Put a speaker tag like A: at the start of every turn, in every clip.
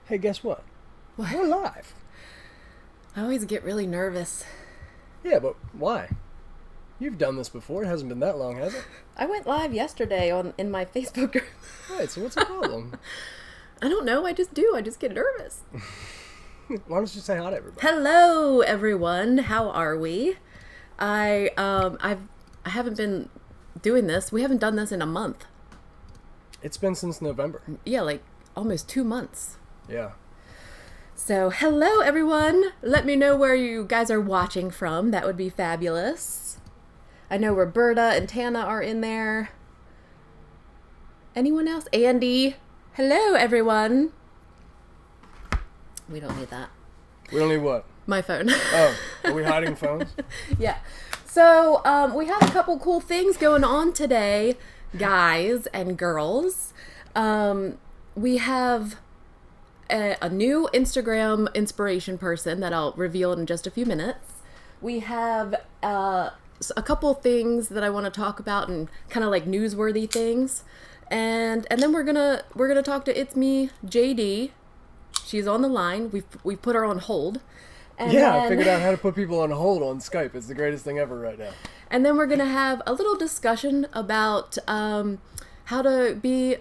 A: Hey, guess what?
B: What?
A: We're live.
B: I always get really nervous.
A: Yeah, but why? You've done this before. It hasn't been that long, has it?
B: I went live yesterday in my Facebook group.
A: Right, so what's the problem?
B: I don't know. I just do. I just get nervous.
A: Why don't you say hi to everybody?
B: Hello, everyone. How are we? I haven't been doing this. We haven't done this in a month.
A: It's been since November.
B: Yeah, like almost 2 months.
A: Yeah.
B: So, hello, everyone. Let me know where you guys are watching from. That would be fabulous. I know Roberta and Tana are in there. Anyone else? Andy. Hello, everyone. We don't need that.
A: We don't need what?
B: My phone.
A: Oh, are we hiding phones?
B: Yeah. So, we have a couple cool things going on today, guys and girls. We have a new Instagram inspiration person that I'll reveal in just a few minutes. We have a couple things that I want to talk about and kind of like newsworthy things, and then we're gonna talk to It's Me JD. She's on the line. We've put her on hold. And
A: yeah, I figured out how to put people on hold on Skype. It's the greatest thing ever right now.
B: And then we're gonna have a little discussion about how to be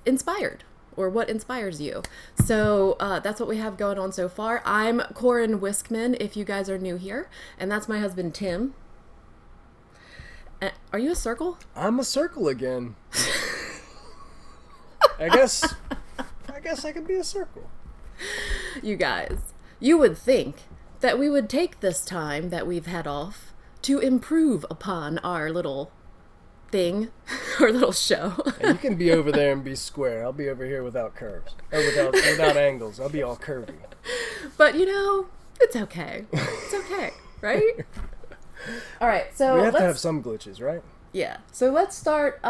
B: inspired, or what inspires you. So that's what we have going on so far. I'm Corin Wiskman, if you guys are new here, and that's my husband Tim. Are you a circle?
A: I'm a circle again. I guess I could be a circle.
B: You guys, you would think that we would take this time that we've had off to improve upon our little thing, our little show.
A: And you can be over there and be square. I'll be over here without curves. Or without angles. I'll be all curvy.
B: But you know, it's okay. It's okay, right? All right, so
A: We have to have some glitches, right?
B: Yeah. So let's start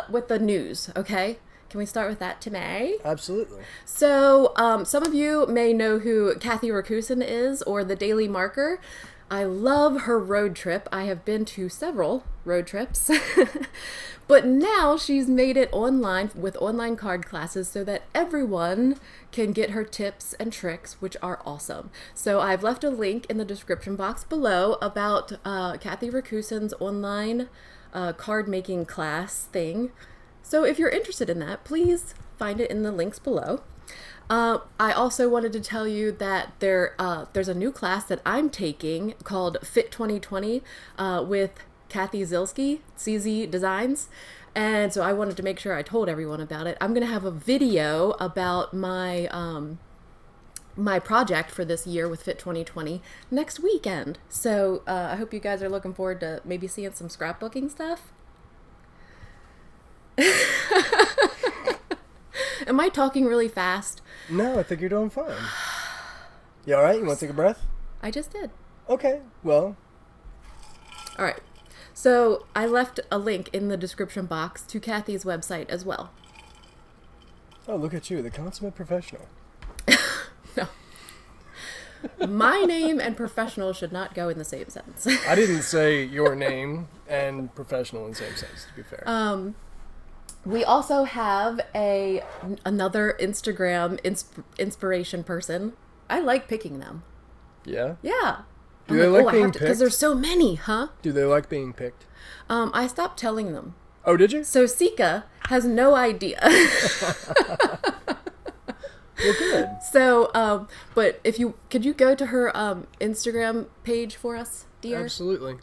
B: with the news, okay? Can we start with that today?
A: Absolutely.
B: So some of you may know who Kathy Rakusin is, or the Daily Marker. I love her road trip. I have been to several road trips. But now she's made it online with online card classes so that everyone can get her tips and tricks, which are awesome. So I've left a link in the description box below about Kathy Rakusin's online card making class thing. So if you're interested in that, please find it in the links below. I also wanted to tell you that there's a new class that I'm taking called Fit 2020 with Kathy Zilski, CZDesigns. And so I wanted to make sure I told everyone about it. I'm going to have a video about my my project for this year with Fit 2020 next weekend. So I hope you guys are looking forward to maybe seeing some scrapbooking stuff. Am I talking really fast?
A: No, I think you're doing fine. You alright? You want to take a breath?
B: I just did.
A: Okay, well.
B: Alright. So I left a link in the description box to Kathy's website as well.
A: Oh, look at you, the consummate professional.
B: No. My name and professional should not go in the same sentence.
A: I didn't say your name and professional in the same sense, to be fair.
B: We also have another Instagram inspiration person. I like picking them.
A: Yeah?
B: Yeah.
A: Do they like being picked?
B: Because there's so many, huh?
A: Do they like being picked?
B: I stopped telling them.
A: Oh, did you?
B: So Seeka has no idea.
A: Well, good.
B: So, but could you go to her Instagram page for us, dear?
A: Absolutely.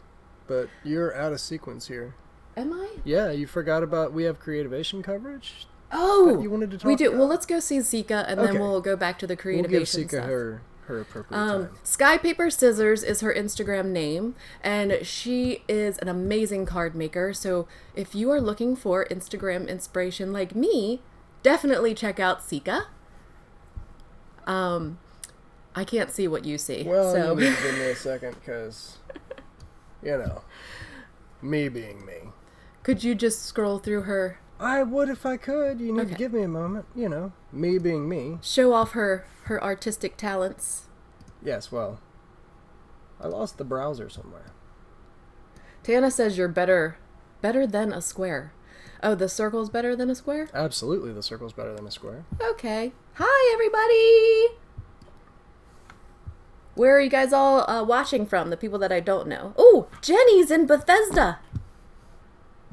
A: But you're out of sequence here.
B: Am I?
A: Yeah, you forgot about we have Creativeation coverage.
B: Oh,
A: you wanted to talk
B: we do.
A: about.
B: Well, let's go see Seeka, and
A: Okay.
B: then we'll go back to the Creativeation
A: We'll give Seeka
B: stuff.
A: her appropriate time.
B: Sky Paper Scissors is her Instagram name, and she is an amazing card maker. So if you are looking for Instagram inspiration like me, definitely check out Seeka. I can't see what you see.
A: Well,
B: so
A: you need to give me a second, because, you know, me being me.
B: could you just scroll through her,
A: I would if I could. You need
B: Okay.
A: to give me a moment. You know, me being me.
B: show off her artistic talents?
A: Yes, well, I lost the browser somewhere.
B: Tana says you're better than a square. Oh, the circle's better than a square?
A: Absolutely, the circle's better than a square.
B: Okay. Hi, everybody! Where are you guys all watching from? The people that I don't know. Oh, Jenny's in Bethesda!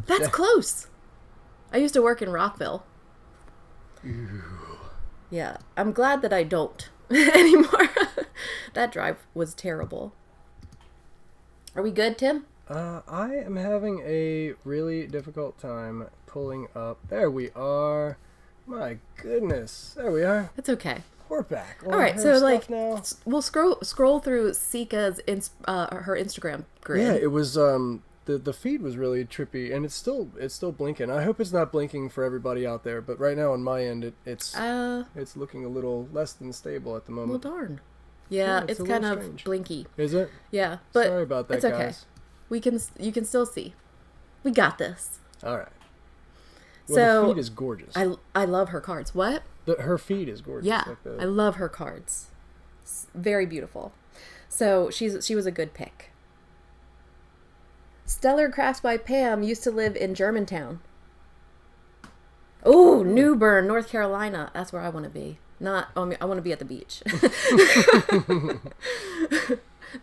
B: That's close! I used to work in Rockville.
A: Ooh.
B: Yeah, I'm glad that I don't anymore. That drive was terrible. Are we good, Tim?
A: I am having a really difficult time pulling up. There we are. My goodness. There we are.
B: It's okay.
A: We're back.
B: All right, so like
A: now.
B: We'll scroll through Seeka's her Instagram grid.
A: Yeah, it was the feed was really trippy, and it's still blinking. I hope it's not blinking for everybody out there, but right now on my end it's looking a little less than stable at the moment.
B: Well, darn. Yeah, it's kind of
A: strange.
B: blinky.
A: Is it?
B: Yeah, but
A: sorry about that,
B: it's okay.
A: guys.
B: You can still see. We got this.
A: All right. Well,
B: So
A: the feed is gorgeous.
B: I love her cards. What?
A: Her feed is gorgeous.
B: Yeah,
A: Like
B: I love her cards. Very beautiful. So she was a good pick. Stellar Crafts by Pam used to live in Germantown. Oh, New Bern, North Carolina. That's where I want to be. I want to be at the beach.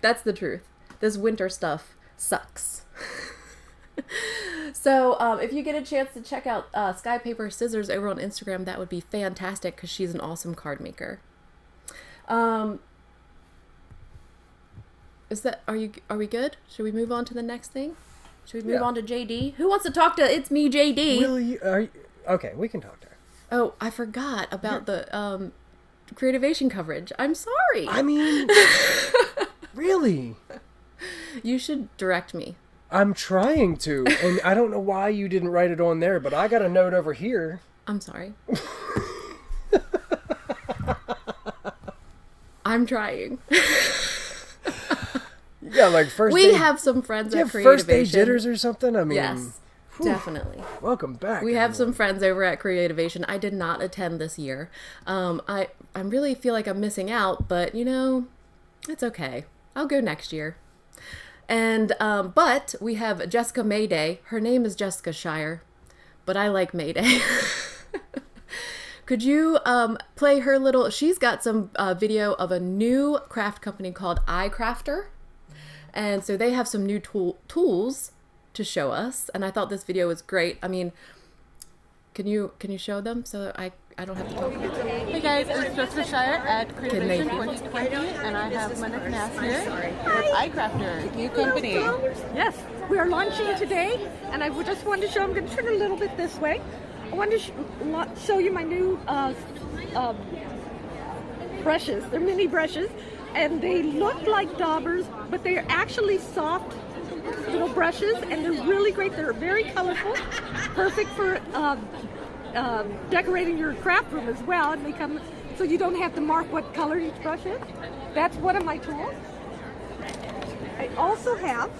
B: That's the truth. This winter stuff sucks. So, if you get a chance to check out Sky Paper Scissors over on Instagram, that would be fantastic because she's an awesome card maker. Are we good? Should we move on to the next thing? Should we move on to JD? Who wants to talk to It's Me, JD?
A: Okay, we can talk to her.
B: Oh, I forgot about the Creativeation coverage. I'm sorry.
A: I mean, really?
B: You should direct me.
A: I'm trying to, and I don't know why you didn't write it on there, but I got a note over here.
B: I'm sorry. I'm trying.
A: Yeah, like
B: We have some friends at Creativation.
A: First day jitters or something? I mean,
B: yes, definitely.
A: Welcome back.
B: We have some friends over at Creativation. I did not attend this year. I really feel like I'm missing out, but it's okay. I'll go next year. And but we have Jessica Mayday. Her name is Jessica Sheir, but I like Mayday. Could you play her little? She's got some video of a new craft company called iCrafter, and so they have some new tools to show us. And I thought this video was great. I mean, can you show them so that I don't have to talk?
C: Hey guys, it's Jessica Sheir at Creativeation 2020, and I have my next mask here with iCrafter, new company.
D: Yes, we are launching today, and I just wanted to show. I'm going to turn a little bit this way. I wanted to show you my new brushes. They're mini brushes, and they look like daubers, but they are actually soft little brushes, and they're really great. They're very colorful, perfect for decorating your craft room as well, and they come so you don't have to mark what color each brush is. That's one of my tools. I also have,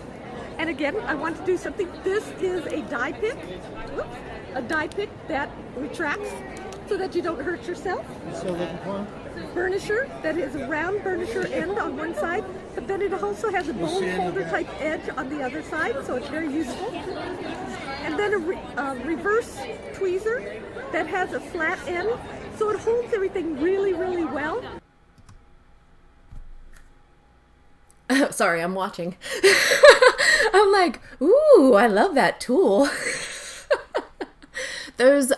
D: and again, I want to do something. This is a die pick. Oops, a die pick that retracts so that you don't hurt yourself. Burnisher that is a round burnisher end on one side, but then it also has a bone folder type edge on the other side, so it's very useful. And then a reverse tweezer that has a flat end, so it holds everything really, really well.
B: Sorry, I'm watching. I'm like, ooh, I love that tool. Those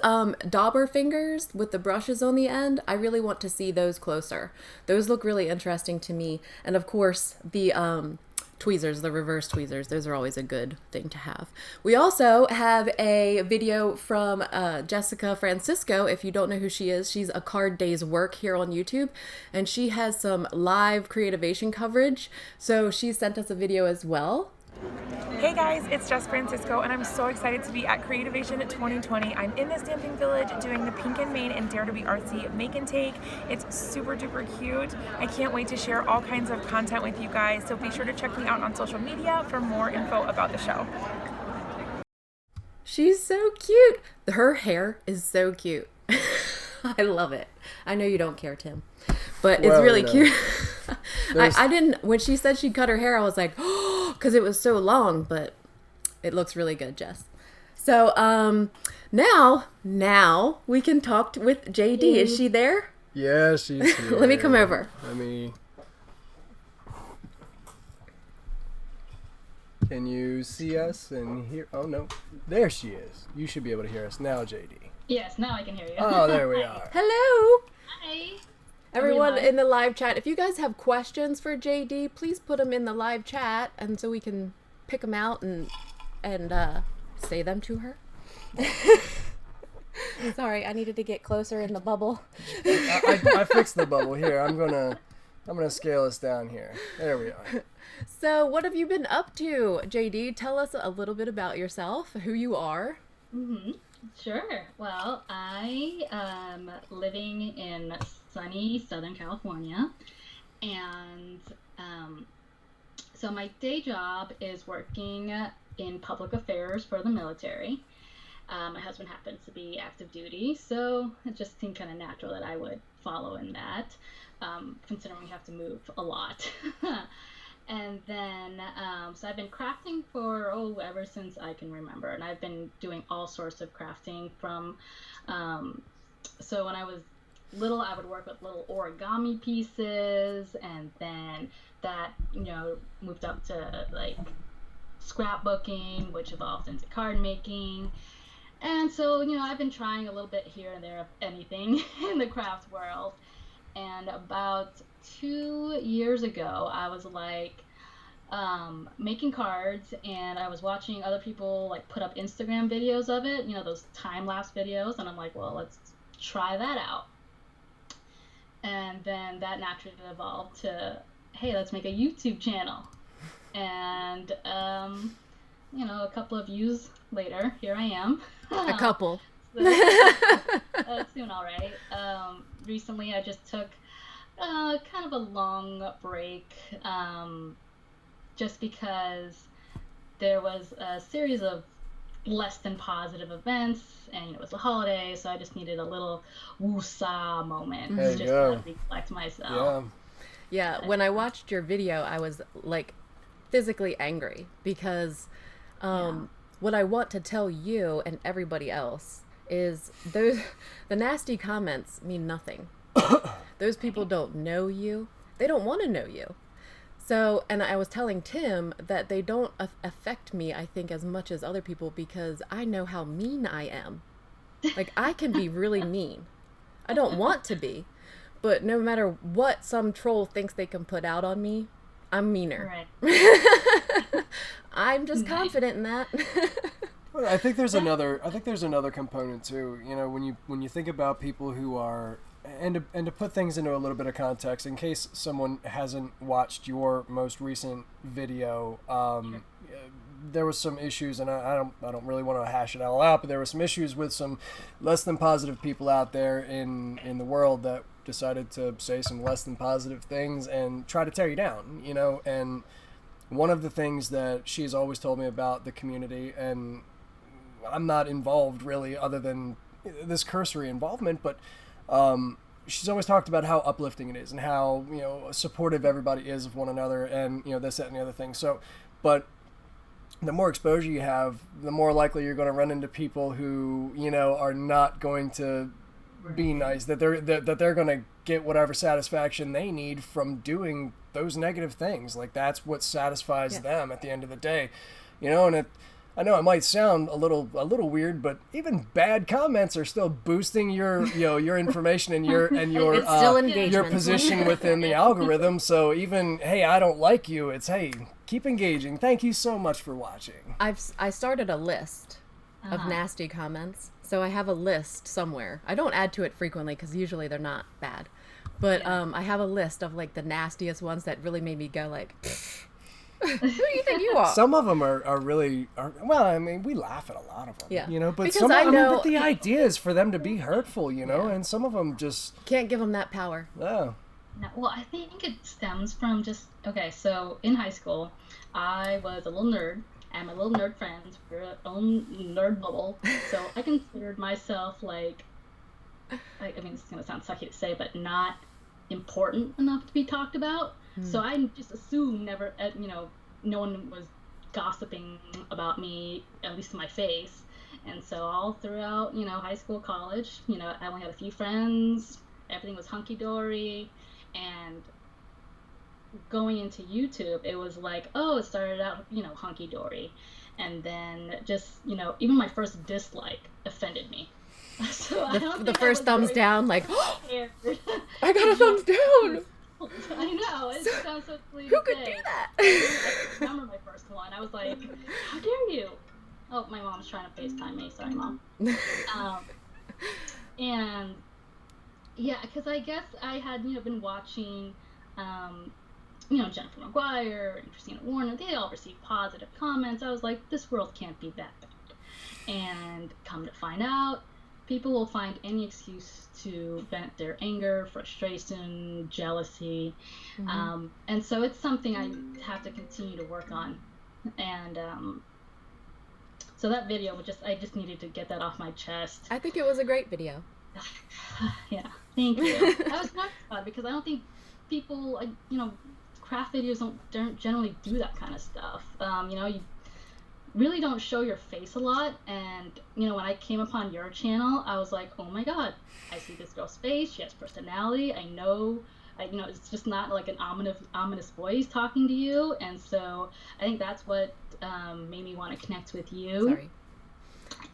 B: dauber fingers with the brushes on the end, I really want to see those closer. Those look really interesting to me. And of course, the tweezers, the reverse tweezers, those are always a good thing to have. We also have a video from Jessica Fransisco. If you don't know who she is, she's a Card Day's Work here on YouTube, and she has some live Creativation coverage. So she sent us a video as well.
E: Hey guys, it's Jess Fransisco, and I'm so excited to be at Creativeation 2020. I'm in the Stamping Village doing the Pink and Main and Dare to be Artsy Make and Take. It's super duper cute. I can't wait to share all kinds of content with you guys, so be sure to check me out on social media for more info about the show.
B: She's so cute. Her hair is so cute. I love it. I know you don't care, Tim, but it's really cute. I didn't, when she said she cut her hair, I was like, oh, because it was so long, but it looks really good, Jess. So Now we can talk with JD. Is she there?
A: Yeah, she's here.
B: Let me come over.
A: Can you see us and hear? Oh, no. There she is. You should be able to hear us now, JD.
F: Yes, now I can hear you.
A: Oh, there we are.
B: Hello.
F: Hi.
B: Everyone in the live chat, if you guys have questions for JD, please put them in the live chat, and so we can pick them out and say them to her. Sorry, I needed to get closer in the bubble.
A: I fixed the bubble here. I'm gonna scale us down here. There we are.
B: So, what have you been up to, JD? Tell us a little bit about yourself, who you are.
F: Mm-hmm. Sure. Well, I am living in sunny Southern California, and so my day job is working in public affairs for the military. My husband happens to be active duty, so it just seemed kind of natural that I would follow in that, considering we have to move a lot. And then, so I've been crafting for, ever since I can remember. And I've been doing all sorts of crafting from, so when I was little, I would work with little origami pieces. And then that, moved up to like scrapbooking, which evolved into card making. And so, I've been trying a little bit here and there of anything in the craft world. And about 2 years ago, I was like making cards, and I was watching other people like put up Instagram videos of it, those time-lapse videos, and I'm like, well, let's try that out. And then that naturally evolved to, hey, let's make a YouTube channel. And a couple of views later, here I am.
B: A couple.
F: Soon, all right. Recently, I just took kind of a long break, just because there was a series of less than positive events, and it was a holiday, so I just needed a little woo-saw moment just to reflect myself.
B: Yeah, when I watched your video, I was like physically angry because what I want to tell you and everybody else is the nasty comments mean nothing. Those people don't know you. They don't want to know you. So, and I was telling Tim that they don't affect me, I think, as much as other people, because I know how mean I am. Like, I can be really mean. I don't want to be, but no matter what some troll thinks they can put out on me, I'm meaner.
F: Right.
B: I'm just confident in that.
A: I think there's another component too. When you think about people who are, and to put things into a little bit of context, in case someone hasn't watched your most recent video, there was some issues, and I don't really want to hash it all out, but there were some issues with some less than positive people out there in the world that decided to say some less than positive things and try to tear you down. And one of the things that she's always told me about the community, and I'm not involved really other than this cursory involvement, but she's always talked about how uplifting it is and how supportive everybody is of one another, and this, that, and the other thing. So, but the more exposure you have, the more likely you're going to run into people who are not going to be nice, that they're going to get whatever satisfaction they need from doing those negative things. Like, that's what satisfies them at the end of the day, and I know it might sound a little weird, but even bad comments are still boosting your your information and your your position within the algorithm. So even, hey, I don't like you, it's, hey, keep engaging. Thank you so much for watching.
B: I started a list of nasty comments, so I have a list somewhere. I don't add to it frequently because usually they're not bad, but I have a list of like the nastiest ones that really made me go like, who do you think you are?
A: Some of them are really well, I mean, we laugh at a lot of them, but
B: because
A: some of them, but the idea is for them to be hurtful, and some of them just
B: can't give them that power.
A: Oh.
F: No, well, I think it stems from just, so in high school, I was a little nerd, and my little nerd friends were our own nerd bubble, so I considered myself like, I mean, this is going to sound sucky to say, but not important enough to be talked about. So I just assumed never, no one was gossiping about me, at least to my face. And so all throughout, high school, college, I only had a few friends, everything was hunky-dory, and going into YouTube, it was like, oh, it started out, hunky-dory. And then just, even my first dislike offended me. So
B: the first thumbs down, like, oh, I got a thumbs down.
F: I know, it sounds so cliche.
B: Who could do that?
F: I remember my first one. I was like, how dare you? Oh, my mom's trying to FaceTime me. Sorry, Mom. And yeah, because I guess I had, been watching, Jennifer Maguire and Christina Warner. They all received positive comments. I was like, this world can't be that bad. And come to find out, people will find any excuse to vent their anger, frustration, jealousy. And so it's something I have to continue to work on. And so that video I just needed to get that off my chest.
B: I think it was a great video.
F: Yeah, thank you. I was nervous about it because I don't think people, craft videos don't generally do that kind of stuff. You really don't show your face a lot, and when I came upon your channel, I was like, oh my god, I see this girl's face, she has personality, I know, it's just not like an ominous voice talking to you. And so I think that's what made me want to connect with you.
B: Sorry.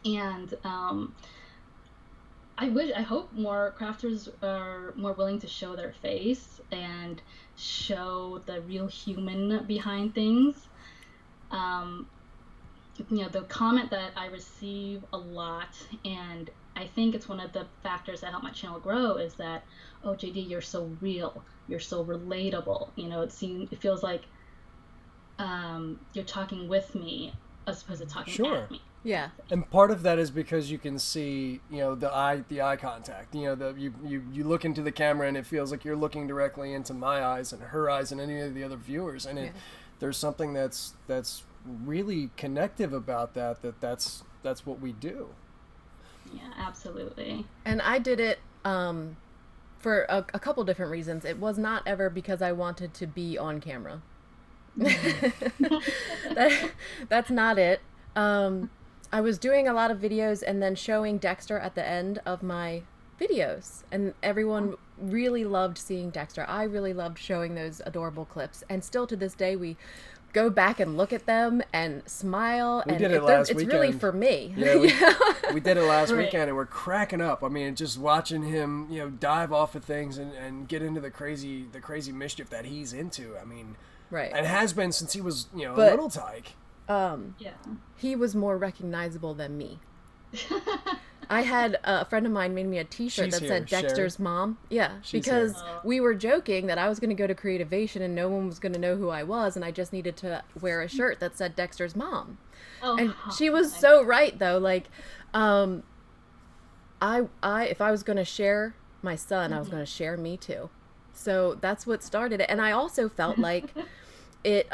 F: And I hope more crafters are more willing to show their face and show the real human behind things. The comment that I receive a lot, and I think it's one of the factors that help my channel grow, is that, oh, JD, you're so real, you're so relatable. It feels like you're talking with me as opposed to talking at me.
B: Yeah.
A: And part of that is because you can see, the eye contact. You look into the camera and it feels like you're looking directly into my eyes and her eyes and any of the other viewers. And there's something that's really connective about that's what we do.
F: Yeah, absolutely.
B: And I did it for a couple different reasons. It was not ever because I wanted to be on camera. That's not it. I was doing a lot of videos and then showing Dexter at the end of my videos, and everyone really loved seeing Dexter. I really loved showing those adorable clips, and still to this day we go back and look at them and smile.
A: We did it last weekend.
B: It's really for me.
A: Yeah, we did it last weekend, and we're cracking up. I mean, just watching him, dive off of things and get into the crazy mischief that he's into. I mean,
B: right,
A: and has been since he was, a little tyke.
B: He was more recognizable than me. I had a friend of mine made me a t-shirt that said Dexter's
A: Sheir.
B: Mom. Yeah, because we were joking that I was going to go to Creativeation and no one was going to know who I was, and I just needed to wear a shirt that said Dexter's Mom. And she was so right, though. Like, if I was going to share my son, I was going to share me too. So that's what started it. And I also felt like it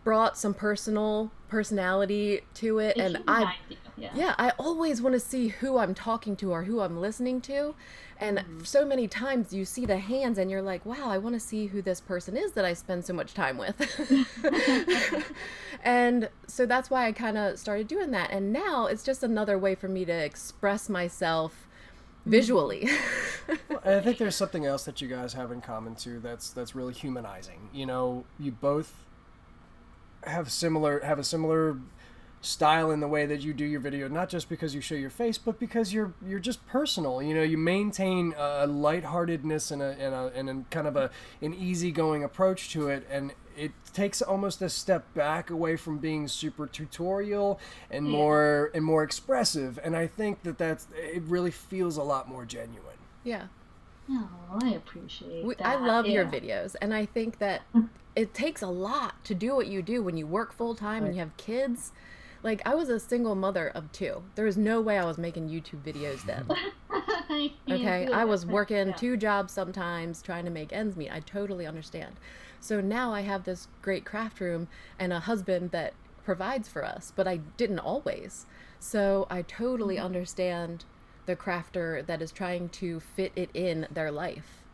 B: brought some personality to it, and I always want to see who I'm talking to or who I'm listening to, and so many times you see the hands and you're like, wow, I want to see who this person is that I spend so much time with. And so that's why I kind of started doing that, and now it's just another way for me to express myself visually.
A: Well, I think there's something else that you guys have in common too that's really humanizing. You both have a similar style in the way that you do your video, not just because you show your face, but because you're just personal. You maintain a lightheartedness and a kind of an easygoing approach to it, and it takes almost a step back away from being super tutorial and more expressive. And I think it really feels a lot more genuine.
B: Yeah.
F: Oh, I appreciate that.
B: I love your videos, and I think that it takes a lot to do what you do when you work full-time and you have kids. Like, I was a single mother of 2. There was no way I was making YouTube videos then. Okay? I was working 2 jobs sometimes, trying to make ends meet. I totally understand. So now I have this great craft room and a husband that provides for us, but I didn't always. So I totally understand the crafter that is trying to fit it in their life,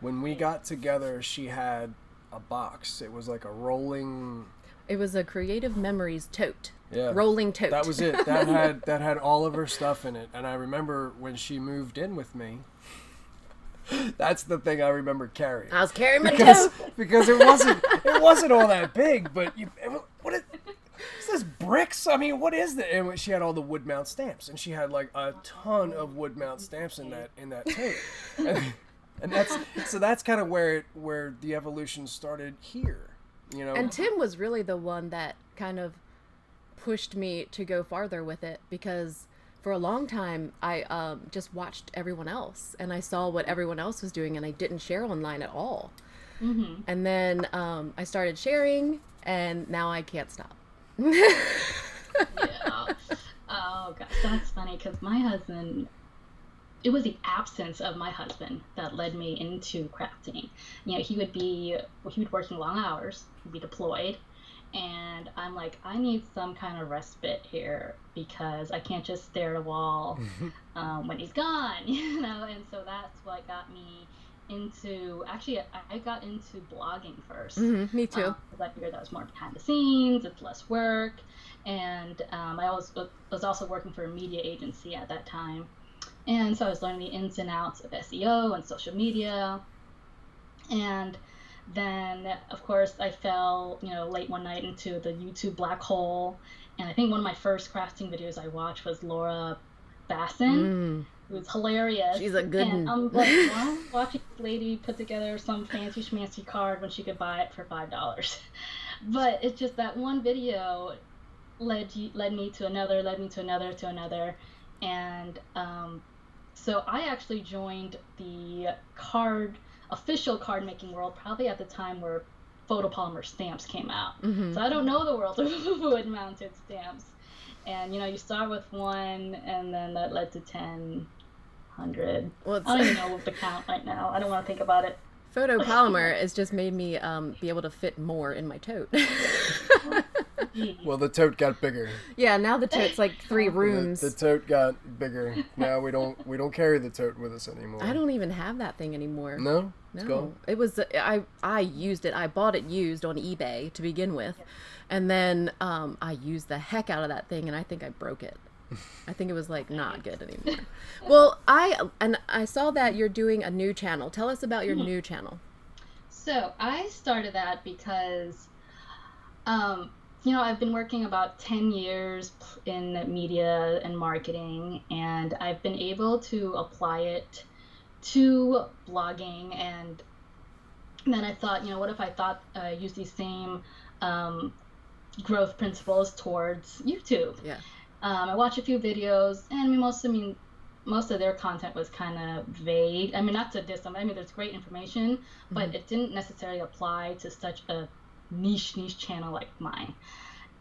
A: When we got together, she had a box. It was like a rolling
B: It was a Creative Memories tote.
A: Yeah.
B: Rolling tote.
A: That was it. That had all of her stuff in it. And I remember when she moved in with me, that's the thing I remember carrying.
B: I was carrying my tote.
A: Because it wasn't all that big, but what is this, bricks? I mean, what is that? And she had all the wood mount stamps, and she had like a ton of wood mount stamps in that tote. And that's kind of where the evolution started here, you know.
B: And Tim was really the one that kind of pushed me to go farther with it, because for a long time I just watched everyone else, and I saw what everyone else was doing, and I didn't share online at all. Mm-hmm. And then I started sharing, and now I can't stop.
F: Yeah. Oh gosh, that's funny, because my husband, it was the absence of my husband that led me into crafting. You know, he would be working long hours, he'd be deployed, and I'm like, I need some kind of respite here, because I can't just stare at a wall when he's gone, you know. And so that's what got me into, actually I got into blogging first.
B: Mm-hmm, me too.
F: Because I figured that was more behind the scenes, it's less work, and I was also working for a media agency at that time. And so I was learning the ins and outs of SEO and social media. And then, of course, I fell, late one night into the YouTube black hole. And I think one of my first crafting videos I watched was Laura Basson. It was hilarious.
B: She's a good one.
F: And I'm like, why watching this lady put together some fancy schmancy card when she could buy it for $5? But it's just that one video led me to another, and so I actually joined the official card making world probably at the time where photopolymer stamps came out. Mm-hmm. So I don't know the world of wood mounted stamps, and you start with one, and then that led to 10, 100. Well, I don't even know the count right now. I don't want to think about it.
B: Photopolymer has just made me be able to fit more in my tote.
A: Well, the tote got bigger.
B: Yeah, now the tote's like 3 rooms.
A: The tote got bigger. Now we don't carry the tote with us anymore.
B: I don't even have that thing anymore.
A: No? It's gone?
B: It was I used it. I bought it used on eBay to begin with. And then I used the heck out of that thing, and I think I broke it. I think it was like not good anymore. Well, I saw that you're doing a new channel. Tell us about your new channel.
F: So I started that because I've been working about 10 years in media and marketing, and I've been able to apply it to blogging. And then I thought, what if I use these same growth principles towards YouTube?
B: Yeah.
F: I watched a few videos, and most of their content was kind of vague. I mean, not to diss them. I mean, there's great information, but it didn't necessarily apply to such a niche channel like mine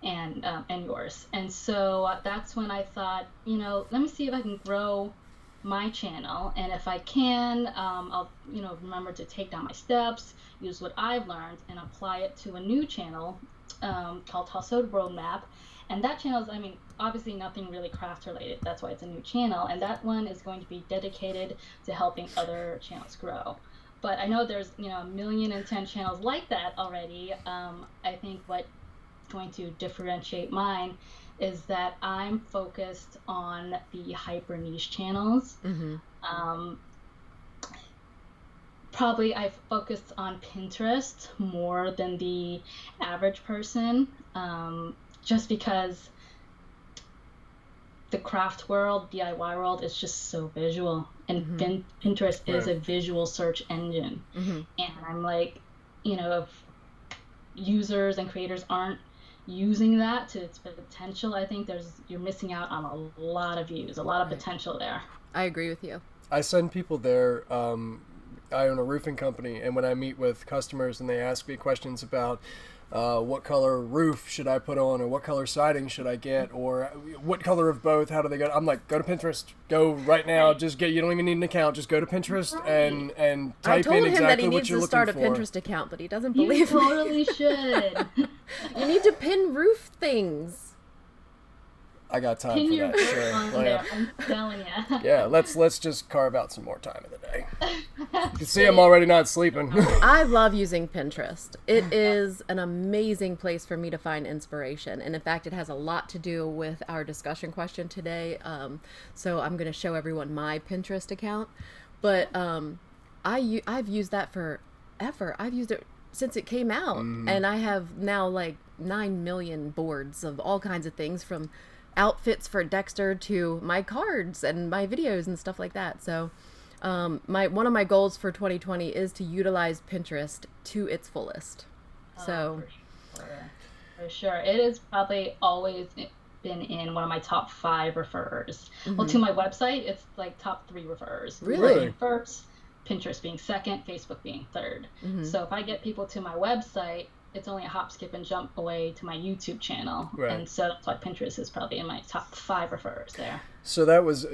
F: and yours. And so that's when I thought, let me see if I can grow my channel, and if I can, I'll remember to take down my steps, use what I've learned, and apply it to a new channel called Hustled Roadmap. And that channel is, obviously nothing really craft related. That's why it's a new channel. And that one is going to be dedicated to helping other channels grow. But I know there's, 1,010 channels like that already. I think what's going to differentiate mine is that I'm focused on the hyper niche channels. Mm-hmm. Probably I've focused on Pinterest more than the average person. Just because the craft world, DIY world, is just so visual, and Pinterest is a visual search engine. Mm-hmm. And I'm like, if users and creators aren't using that to its potential, I think you're missing out on a lot of views, a lot of potential there.
B: I agree with you.
A: I send people there. I own a roofing company, and when I meet with customers and they ask me questions about what color roof should I put on, or what color siding should I get, or what color of both, how do they go? I'm like, go to Pinterest, go right now, you don't even need an account, just go to Pinterest and type in exactly what you're looking for.
B: I told him that he needs to start a Pinterest account, but he doesn't believe
F: me. You totally should.
B: You need to pin roof things.
A: I got time
F: Pin
A: for
F: your
A: that.
F: book
A: Sure.
F: on there. I'm telling you.
A: Yeah, let's just carve out some more time in the day. You can see I'm already not sleeping.
B: I love using Pinterest. It is an amazing place for me to find inspiration. And in fact, it has a lot to do with our discussion question today. So I'm going to show everyone my Pinterest account. But I've used that forever. I've used it since it came out. And I have now like 9 million boards of all kinds of things, from outfits for Dexter to my cards and my videos and stuff like that. So one of my goals for 2020 is to utilize Pinterest to its fullest. So
F: for sure. It has probably always been in one of my top 5 referrers. Well, to my website, it's like top 3 referrers.
A: Really?
F: Being first, Pinterest being second, Facebook being third. So if I get people to my website, it's only a hop, skip, and jump away to my YouTube channel.
A: Right.
F: And so that's why Pinterest is probably in my top 5 referrers there.
A: So that was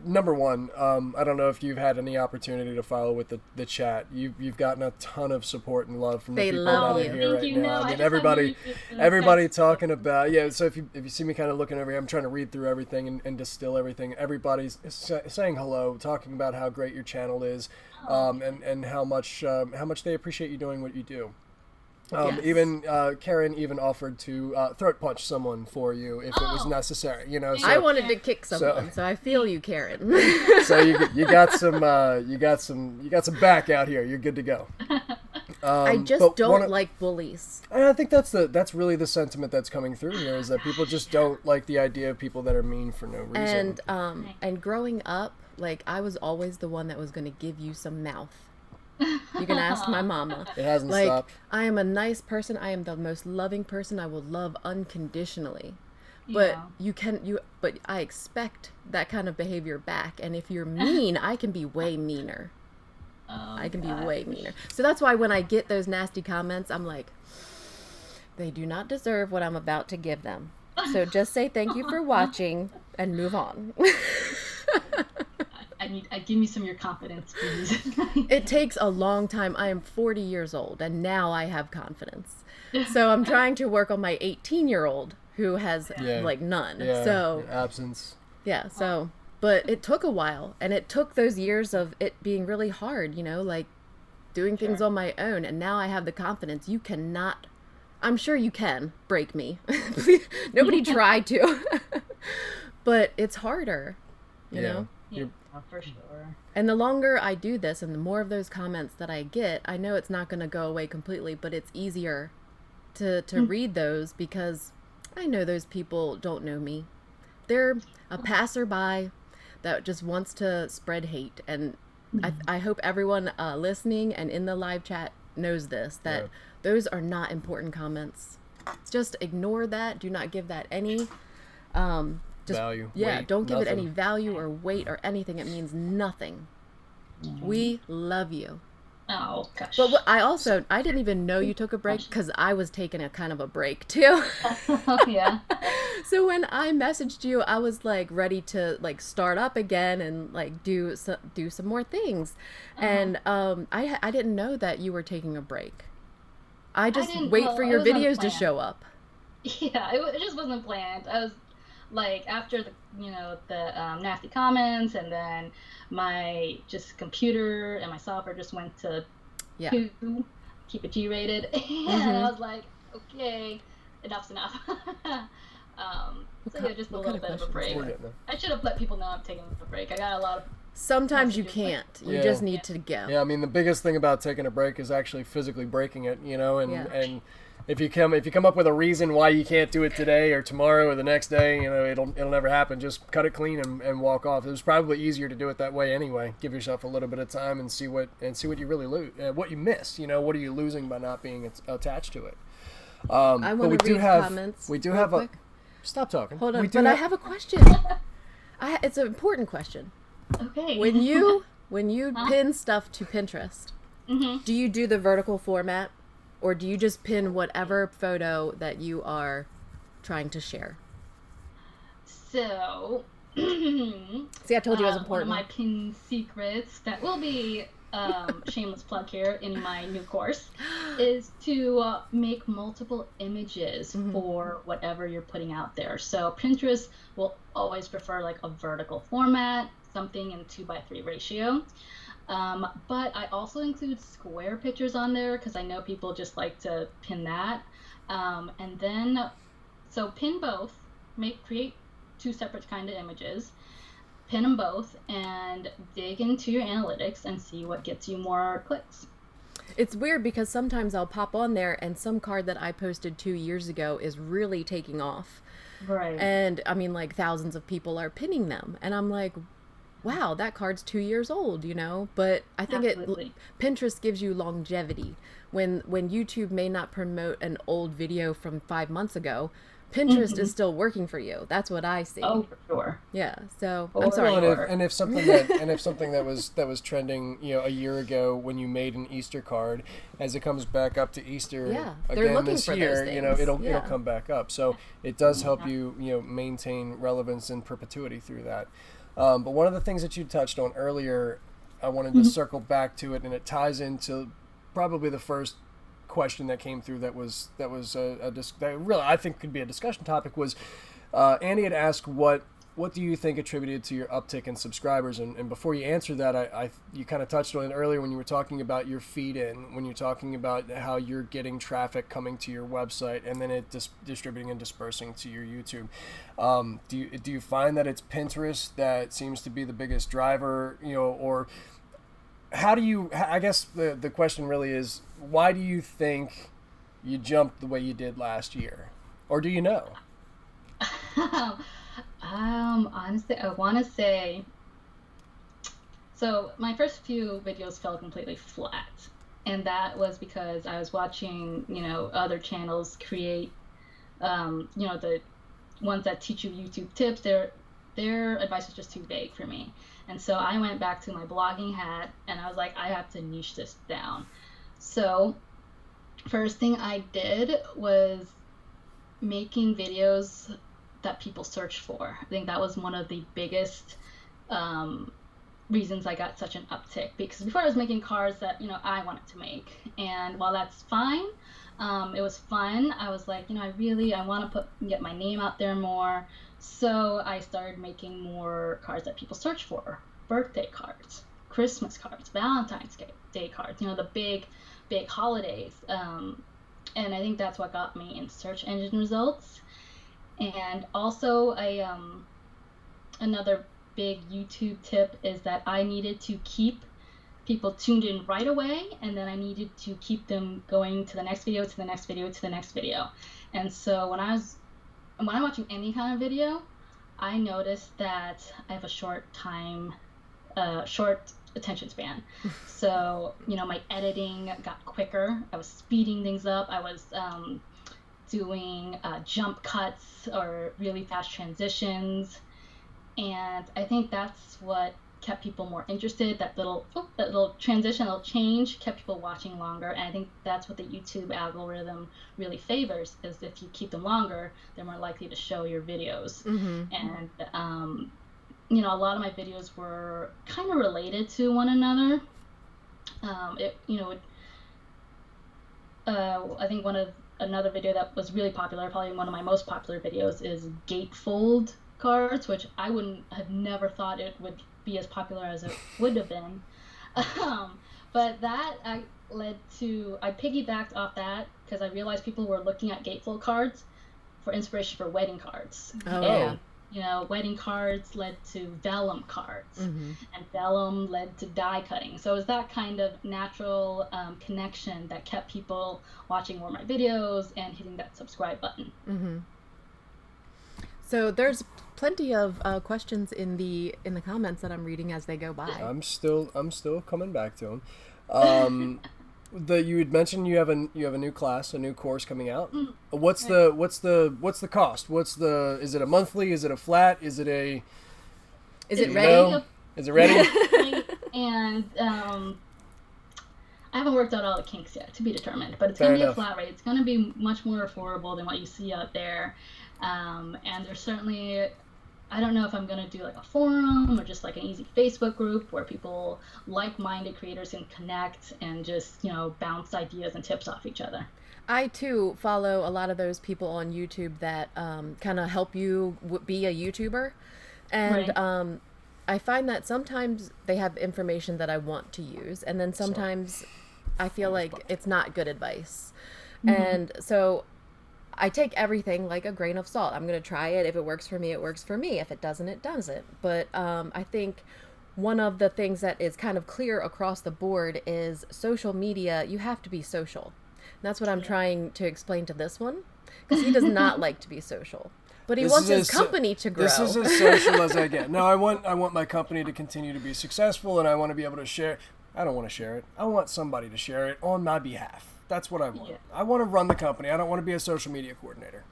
A: number one. I don't know if you've had any opportunity to follow with the chat. You've gotten a ton of support and love from the
B: They
A: people
B: love
A: that
B: you.
A: are here
F: Thank
A: right
F: you.
A: now.
F: No,
A: I
F: I
A: mean,
F: just
A: everybody
F: have
A: talking about, yeah. So if you see me kind of looking over here, I'm trying to read through everything and distill everything. Everybody's saying hello, talking about how great your channel is, and how much they appreciate you doing what you do.
B: Yes.
A: Even Karen even offered to throat punch someone for you if it was necessary. You know, so,
B: I wanted to kick someone, so I feel you, Karen.
A: so you got some back out here. You're good to go.
B: I just don't like bullies.
A: And I think that's really the sentiment that's coming through here, is that people just don't like the idea of people that are mean for no reason.
B: And growing up, like, I was always the one that was going to give you some mouth. You can ask my mama.
A: It hasn't
B: like,
A: stopped.
B: I am a nice person. I am the most loving person. I will love unconditionally. But but I expect that kind of behavior back. And if you're mean, I can be way meaner. I can be way meaner. So that's why when I get those nasty comments, I'm like, they do not deserve what I'm about to give them. So just say thank you for watching and move on.
F: Give me some of your confidence, please.
B: It takes a long time. I am 40 years old, and now I have confidence. So I'm trying to work on my 18-year-old who has like none.
A: Yeah,
B: So
A: absence.
B: yeah. So, but it took a while, and it took those years of it being really hard. You know, like doing things on my own, and now I have the confidence. You cannot. I'm sure you can break me. Nobody tried to, but it's harder. You know.
F: Yeah, for sure.
B: And the longer I do this and the more of those comments that I get, I know it's not going to go away completely, but it's easier to read those, because I know those people don't know me. They're a passerby that just wants to spread hate. And I hope everyone listening and in the live chat knows this, that those are not important comments. Just ignore that. Do not give that any
A: value.
B: Yeah,
A: weight,
B: don't give it
A: nothing.
B: any value or weight or anything. It means nothing. We love you.
F: Oh, gosh.
B: But I didn't even know you took a break, because I was taking a kind of a break too.
F: Yeah.
B: So when I messaged you, I was like ready to like start up again and like do some more things. And I didn't know that you were taking a break. I just wait for your videos to show up.
F: Yeah, it just wasn't planned. I was like, after the nasty comments, and then my just computer and my software just went to keep it G-rated, and I was like, okay, enough's enough. Just a little bit of a break. I should have let people know I'm taking a break. I got a lot of.
B: Sometimes you can't. You just need to go.
A: Yeah, I mean, the biggest thing about taking a break is actually physically breaking it, you know, and if you come up with a reason why you can't do it today or tomorrow or the next day, you know, it'll never happen. Just cut it clean and walk off. It was probably easier to do it that way anyway. Give yourself a little bit of time and see what you really lose, what you missed. You know, what are you losing by not being attached to it?
B: I want to read comments.
A: We do have
B: quick.
A: Stop talking.
B: Hold on, I have a question. It's an important question.
F: Okay.
B: When you pin stuff to Pinterest, do you do the vertical format, or do you just pin whatever photo that you are trying to share?
F: So,
B: see, I told you it was important.
F: One of my pin secrets that will be shameless plug here in my new course, is to make multiple images for whatever you're putting out there. So Pinterest will always prefer like a vertical format, something in 2:3 ratio. But I also include square pictures on there because I know people just like to pin that. And then, so pin both, create 2 separate kind of images, pin them both, and dig into your analytics and see what gets you more clicks.
B: It's weird because sometimes I'll pop on there and some card that I posted 2 years ago is really taking off.
F: Right.
B: And I mean, like, thousands of people are pinning them. And I'm like, wow, that card's 2 years old, you know? But I think Pinterest gives you longevity. When YouTube may not promote an old video from 5 months ago, Pinterest is still working for you. That's what I see.
F: Oh, for sure.
B: Yeah. So I'm sorry.
A: And if something that was trending, you know, a year ago when you made an Easter card, as it comes back up to Easter again this year, you know, it'll come back up. So it does help you, you know, maintain relevance and perpetuity through that. But one of the things that you touched on earlier, I wanted to circle back to it, and it ties into probably the first question that came through that really I think could be a discussion topic. Was Andy had asked what do you think attributed to your uptick in subscribers, and before you answer that, you kind of touched on it earlier when you were talking about your feed in, when you're talking about how you're getting traffic coming to your website and then it distributing and dispersing to your YouTube. Do you find that it's Pinterest that seems to be the biggest driver, you know, or how do you, I guess the question really is, why do you think you jumped the way you did last year? Or do you know?
F: Honestly, I want to say, so my first few videos fell completely flat. And that was because I was watching, you know, other channels create, you know, the ones that teach you YouTube tips. Their advice was just too vague for me. And so I went back to my blogging hat and I was like, I have to niche this down. So first thing I did was making videos that people search for. I think that was one of the biggest reasons I got such an uptick, because before I was making cards that, you know, I wanted to make. And while that's fine, it was fun. I was like, you know, I want to get my name out there more. So I started making more cards that people search for. Birthday cards, Christmas cards, Valentine's Day cards, you know, the big holidays. And I think that's what got me in search engine results. And also another big YouTube tip is that I needed to keep people tuned in right away, and then I needed to keep them going to the next video, to the next video, to the next video. And so when I'm watching any kind of video, I noticed that I have a short attention span. So, you know, my editing got quicker. I was speeding things up. I was doing jump cuts or really fast transitions. And I think that's what kept people more interested. That little transition, little change kept people watching longer. And I think that's what the YouTube algorithm really favors, is if you keep them longer, they're more likely to show your videos. And, you know, a lot of my videos were kind of related to one another. I think another video that was really popular, probably one of my most popular videos, is gatefold cards, which I wouldn't have never thought it would be as popular as it would have been. But that I piggybacked off that because I realized people were looking at gatefold cards for inspiration for wedding cards. And, you know, wedding cards led to vellum cards, and vellum led to die cutting. So it was that kind of natural connection that kept people watching more of my videos and hitting that subscribe button.
B: So there's plenty of questions in the comments that I'm reading as they go by. I'm still
A: coming back to them. You had mentioned you have a new class, a new course coming out. What's the cost? Is it a monthly? Is it a flat? Is it ready? Is it ready?
F: And I haven't worked out all the kinks yet, to be determined. But it's going to be a flat rate. It's going to be much more affordable than what you see out there. And there's certainly I don't know if I'm gonna do like a forum or just like an easy Facebook group where people, like-minded creators, can connect and just, bounce ideas and tips off each other.
B: I too follow a lot of those people on YouTube that kind of help you be a YouTuber, and
F: Right.
B: I find that sometimes they have information that I want to use, and then sometimes I feel like it's not good advice. And so I take everything like a grain of salt. I'm going to try it. If it works for me, it works for me. If it doesn't, it doesn't. But I think one of the things that is kind of clear across the board is social media. You have to be social. And that's what I'm trying to explain to this one, because he does not like to be social. But he wants his company to grow.
A: This is as social as I get. No, I want my company to continue to be successful, and I want to be able to share. I don't want to share it. I want somebody to share it on my behalf. That's what I want.
F: Yeah.
A: I want to run the company. I don't want to be a social media coordinator.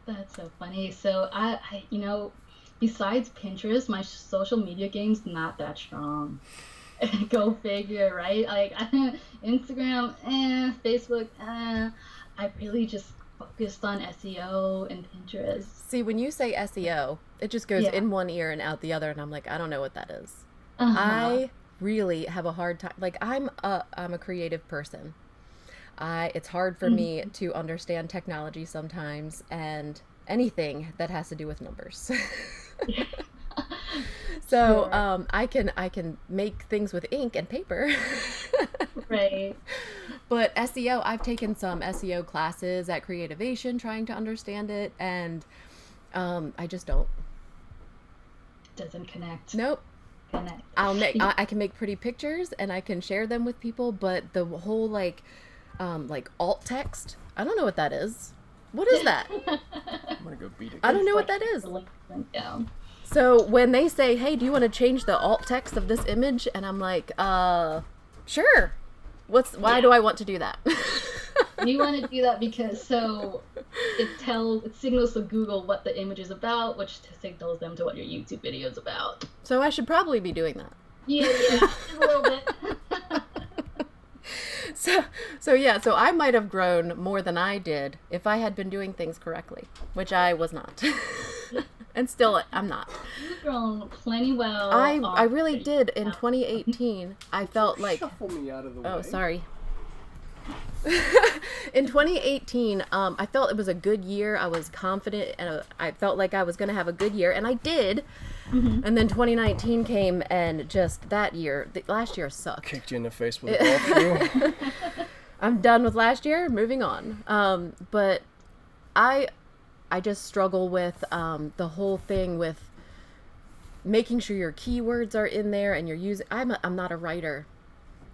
F: That's so funny. So I besides Pinterest, my social media game's not that strong. Go figure, right? Like Instagram, Facebook, I really just focused on SEO and Pinterest.
B: See, when you say SEO, it just goes in one ear and out the other, and I'm like, I don't know what that is. I really have a hard time. Like, I'm a creative person. It's hard for me to understand technology sometimes, and anything that has to do with numbers. So
F: Sure.
B: I can make things with ink and paper.
F: Right.
B: But SEO, I've taken some SEO classes at Creativeation trying to understand it, and I just don't.
F: Doesn't connect.
B: Nope.
F: Connect.
B: I can make pretty pictures and I can share them with people, but the whole like alt text, I don't know what that is. What is that?
A: I'm gonna go beat it.
B: I don't know what that is.
F: Yeah.
B: So when they say, hey, do you want to change the alt text of this image? And I'm like, sure. Why do I want to do that?
F: You want to do that because it signals to Google what the image is about, which signals them to what your YouTube video is about.
B: So I should probably be doing that.
F: Yeah, just a little bit.
B: So I might have grown more than I did if I had been doing things correctly, which I was not. And still, I'm not.
F: You've grown plenty well.
B: I really did in 2018. I felt like...
A: Shuffle me out of the way.
B: Oh, sorry. In 2018, I felt it was a good year. I was confident, and I felt like I was going to have a good year, and I did. And then 2019 came, and just that year, last year sucked.
A: Kicked you in the face with a golf cue.
B: I'm done with last year, moving on. But I just struggle with the whole thing with making sure your keywords are in there and you're using... I'm not a writer.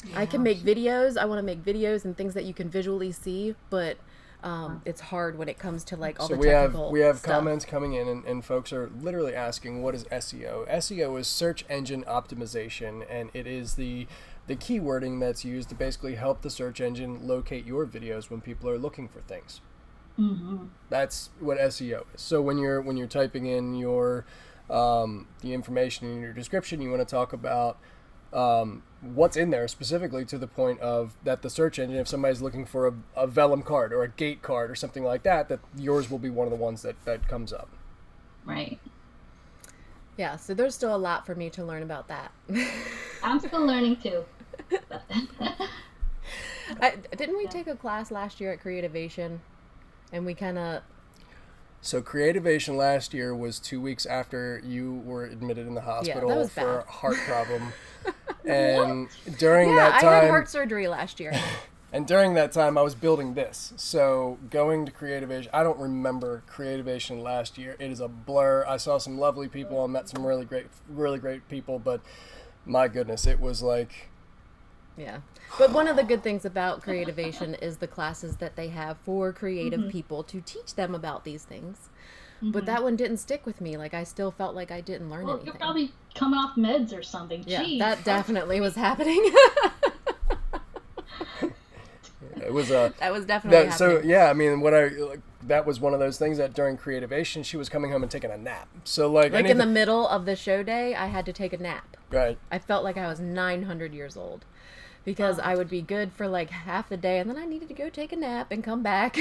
B: Yeah. I can make videos. I want to make videos and things that you can visually see, but it's hard when it comes to like all the technical stuff.
A: We have comments coming in, and folks are literally asking, what is SEO? SEO is search engine optimization, and it is the keywording that's used to basically help the search engine locate your videos when people are looking for things. That's what SEO is. So when you're typing in your the information in your description, you want to talk about what's in there specifically, to the point of that the search engine, if somebody's looking for a vellum card or a gate card or something like that, that yours will be one of the ones that comes up.
F: Right.
B: Yeah, so there's still a lot for me to learn about that.
F: I'm still learning too.
B: Didn't we take a class last year at Creativation? And we kind of...
A: So Creativation last year was 2 weeks after you were admitted in the hospital for a heart problem. And during that time...
B: I had heart surgery last year.
A: And during that time, I was building this. So going to Creativation, I don't remember Creativation last year. It is a blur. I saw some lovely people. I met some really great people. But my goodness, it was like...
B: Yeah. But one of the good things about Creativation is the classes that they have for creative people to teach them about these things. But that one didn't stick with me. Like, I still felt like I didn't learn anything.
F: You're probably coming off meds or something.
B: Yeah,
F: Jeez.
B: that definitely was happening.
A: It was
B: that was definitely happening.
A: So yeah, I mean, that was one of those things that during Creativation, she was coming home and taking a nap. So like
B: in the middle of the show day, I had to take a nap.
A: Right.
B: I felt like I was 900 years old. Because I would be good for like half the day, and then I needed to go take a nap and come back.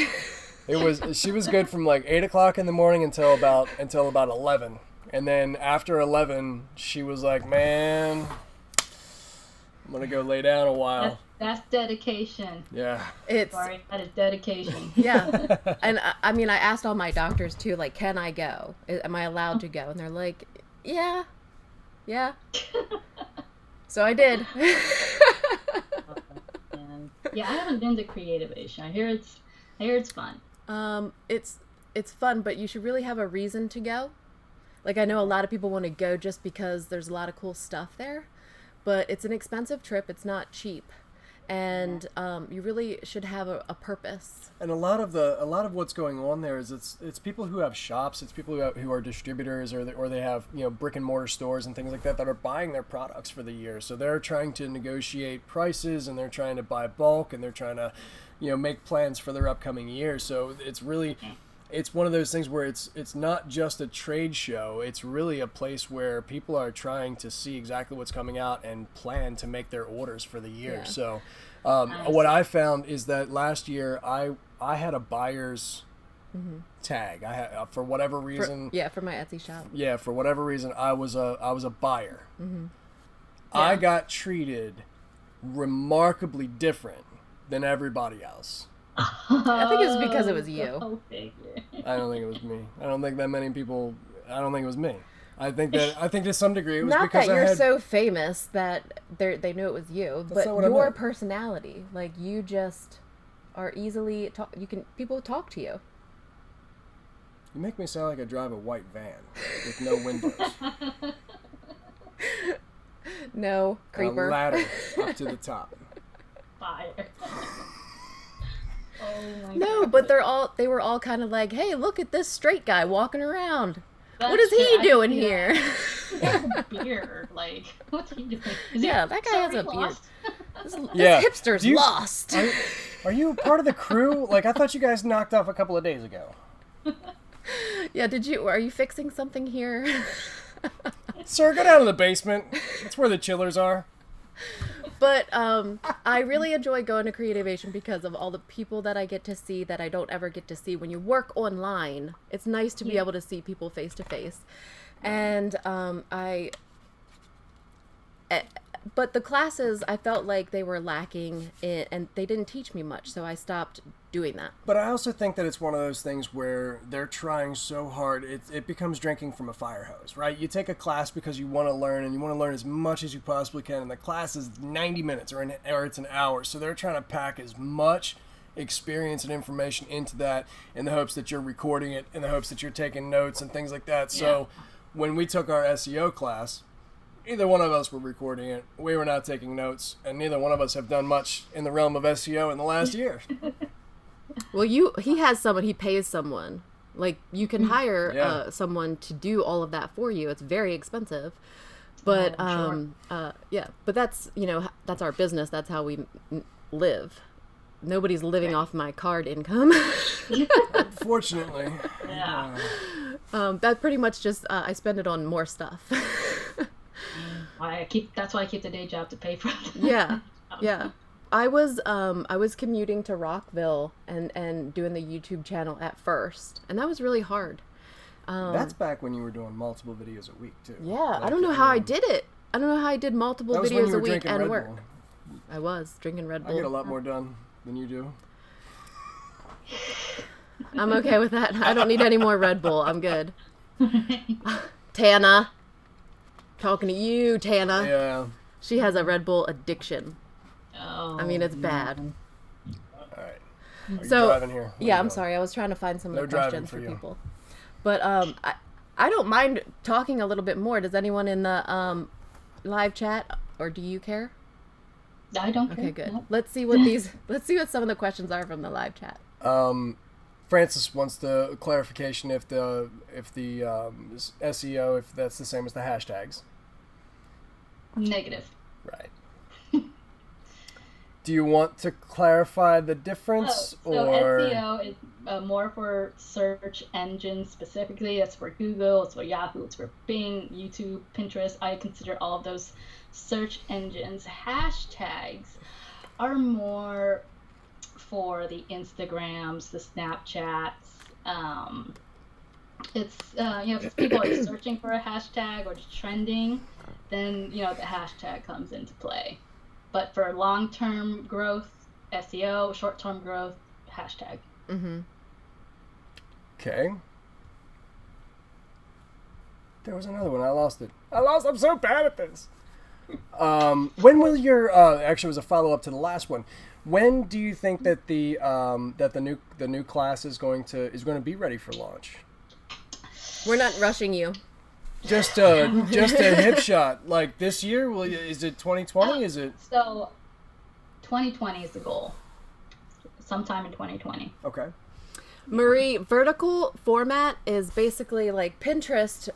A: She was good from like 8 o'clock in the morning until about 11, And then after 11, she was like, man, I'm going to go lay down a while.
F: That's dedication.
A: Yeah.
F: Sorry, that is dedication.
B: Yeah. And I mean, I asked all my doctors too, like, can I go? Am I allowed to go? And they're like, yeah. So I did.
F: Yeah, I haven't been to Creativation. I hear it's fun.
B: It's fun, but you should really have a reason to go. Like, I know a lot of people want to go just because there's a lot of cool stuff there, but it's an expensive trip. It's not cheap. And you really should have a purpose.
A: And a lot of what's going on there is it's people who have shops, it's people who are distributors, or they have brick and mortar stores and things like that are buying their products for the year. So they're trying to negotiate prices, and they're trying to buy bulk, and they're trying to make plans for their upcoming year. So it's one of those things where it's not just a trade show. It's really a place where people are trying to see exactly what's coming out and plan to make their orders for the year. Yeah. So what I found is that last year I had a buyer's tag. I had for whatever reason.
B: For my Etsy shop.
A: Yeah, for whatever reason I was a buyer.
B: Mm-hmm.
A: Yeah. I got treated remarkably different than everybody else.
B: I think it was because it was you.
A: I don't think it was me. I don't think that many people. I don't think it was me. I think to some degree it was
B: not
A: because
B: that you're so famous that they knew it was you, but your personality, like, you just are easily people talk to you.
A: You make me sound like I drive a white van with no windows.
B: No creeper.
A: A ladder up to the top.
F: Fire. Oh my
B: no,
F: God.
B: but they were all kind of like, hey, look at this straight guy walking around. What is he doing here?
F: He has a beard. Like, what's he doing?
B: That guy has a beard. This hipster's lost.
A: Are you part of the crew? Like, I thought you guys knocked off a couple of days ago.
B: Yeah, are you fixing something here?
A: Sir, go down to the basement. That's where the chillers are.
B: But I really enjoy going to Creativation because of all the people that I get to see that I don't ever get to see. When you work online, it's nice to be able to see people face to face. And but the classes, I felt like they were lacking and they didn't teach me much, so I stopped doing that.
A: But I also think that it's one of those things where they're trying so hard, it becomes drinking from a fire hose, right? You take a class because you want to learn, and you want to learn as much as you possibly can, and the class is 90 minutes or it's an hour, so they're trying to pack as much experience and information into that in the hopes that you're recording it, in the hopes that you're taking notes and things like that. So when we took our SEO class, neither one of us were recording it. We were not taking notes, and neither one of us have done much in the realm of SEO in the last year.
B: Well, he pays someone. Like, you can hire someone to do all of that for you. It's very expensive. But, but that's, that's our business. That's how we live. Nobody's living off my card income.
A: Fortunately.
F: Yeah.
B: That pretty much just, I spend it on more stuff.
F: That's why I keep the day job to pay for it.
B: Yeah. I was commuting to Rockville and doing the YouTube channel at first, and that was really hard.
A: That's back when you were doing multiple videos a week too.
B: Yeah, I don't know how I did it. I don't know how I did multiple videos a week and work. I was drinking Red Bull.
A: I get a lot more done than you do.
B: I'm okay with that. I don't need any more Red Bull. I'm good. Tana. Talking to you, Tana.
A: Yeah.
B: She has a Red Bull addiction.
F: Oh,
B: I mean, it's bad.
A: All right. Are you driving here?
B: I'm sorry. I was trying to find some of the questions for people. But I don't mind talking a little bit more. Does anyone in the live chat, or do you care?
F: I don't care.
B: Okay, good.
F: Nope.
B: Let's see what some of the questions are from the live chat.
A: Francis wants the clarification if the SEO, if that's the same as the hashtags.
F: Negative.
A: Right. Do you want to clarify the difference?
F: So SEO is more for search engines specifically. That's for Google, it's for Yahoo, it's for Bing, YouTube, Pinterest. I consider all of those search engines. Hashtags are more for the Instagrams, the Snapchats, It's if people are searching for a hashtag or just trending, then the hashtag comes into play. But for long-term growth, SEO, short-term growth, hashtag.
A: Okay. There was another one. I lost it. I'm so bad at this. When will your actually it was a follow-up to the last one. When do you think that the new class is going to be ready for launch?
B: We're not rushing you.
A: Just a hip shot. Like this year? Is it 2020? Is it?
F: So 2020 is the goal. Sometime in 2020.
A: Okay.
B: Marie, vertical format is basically like Pinterest.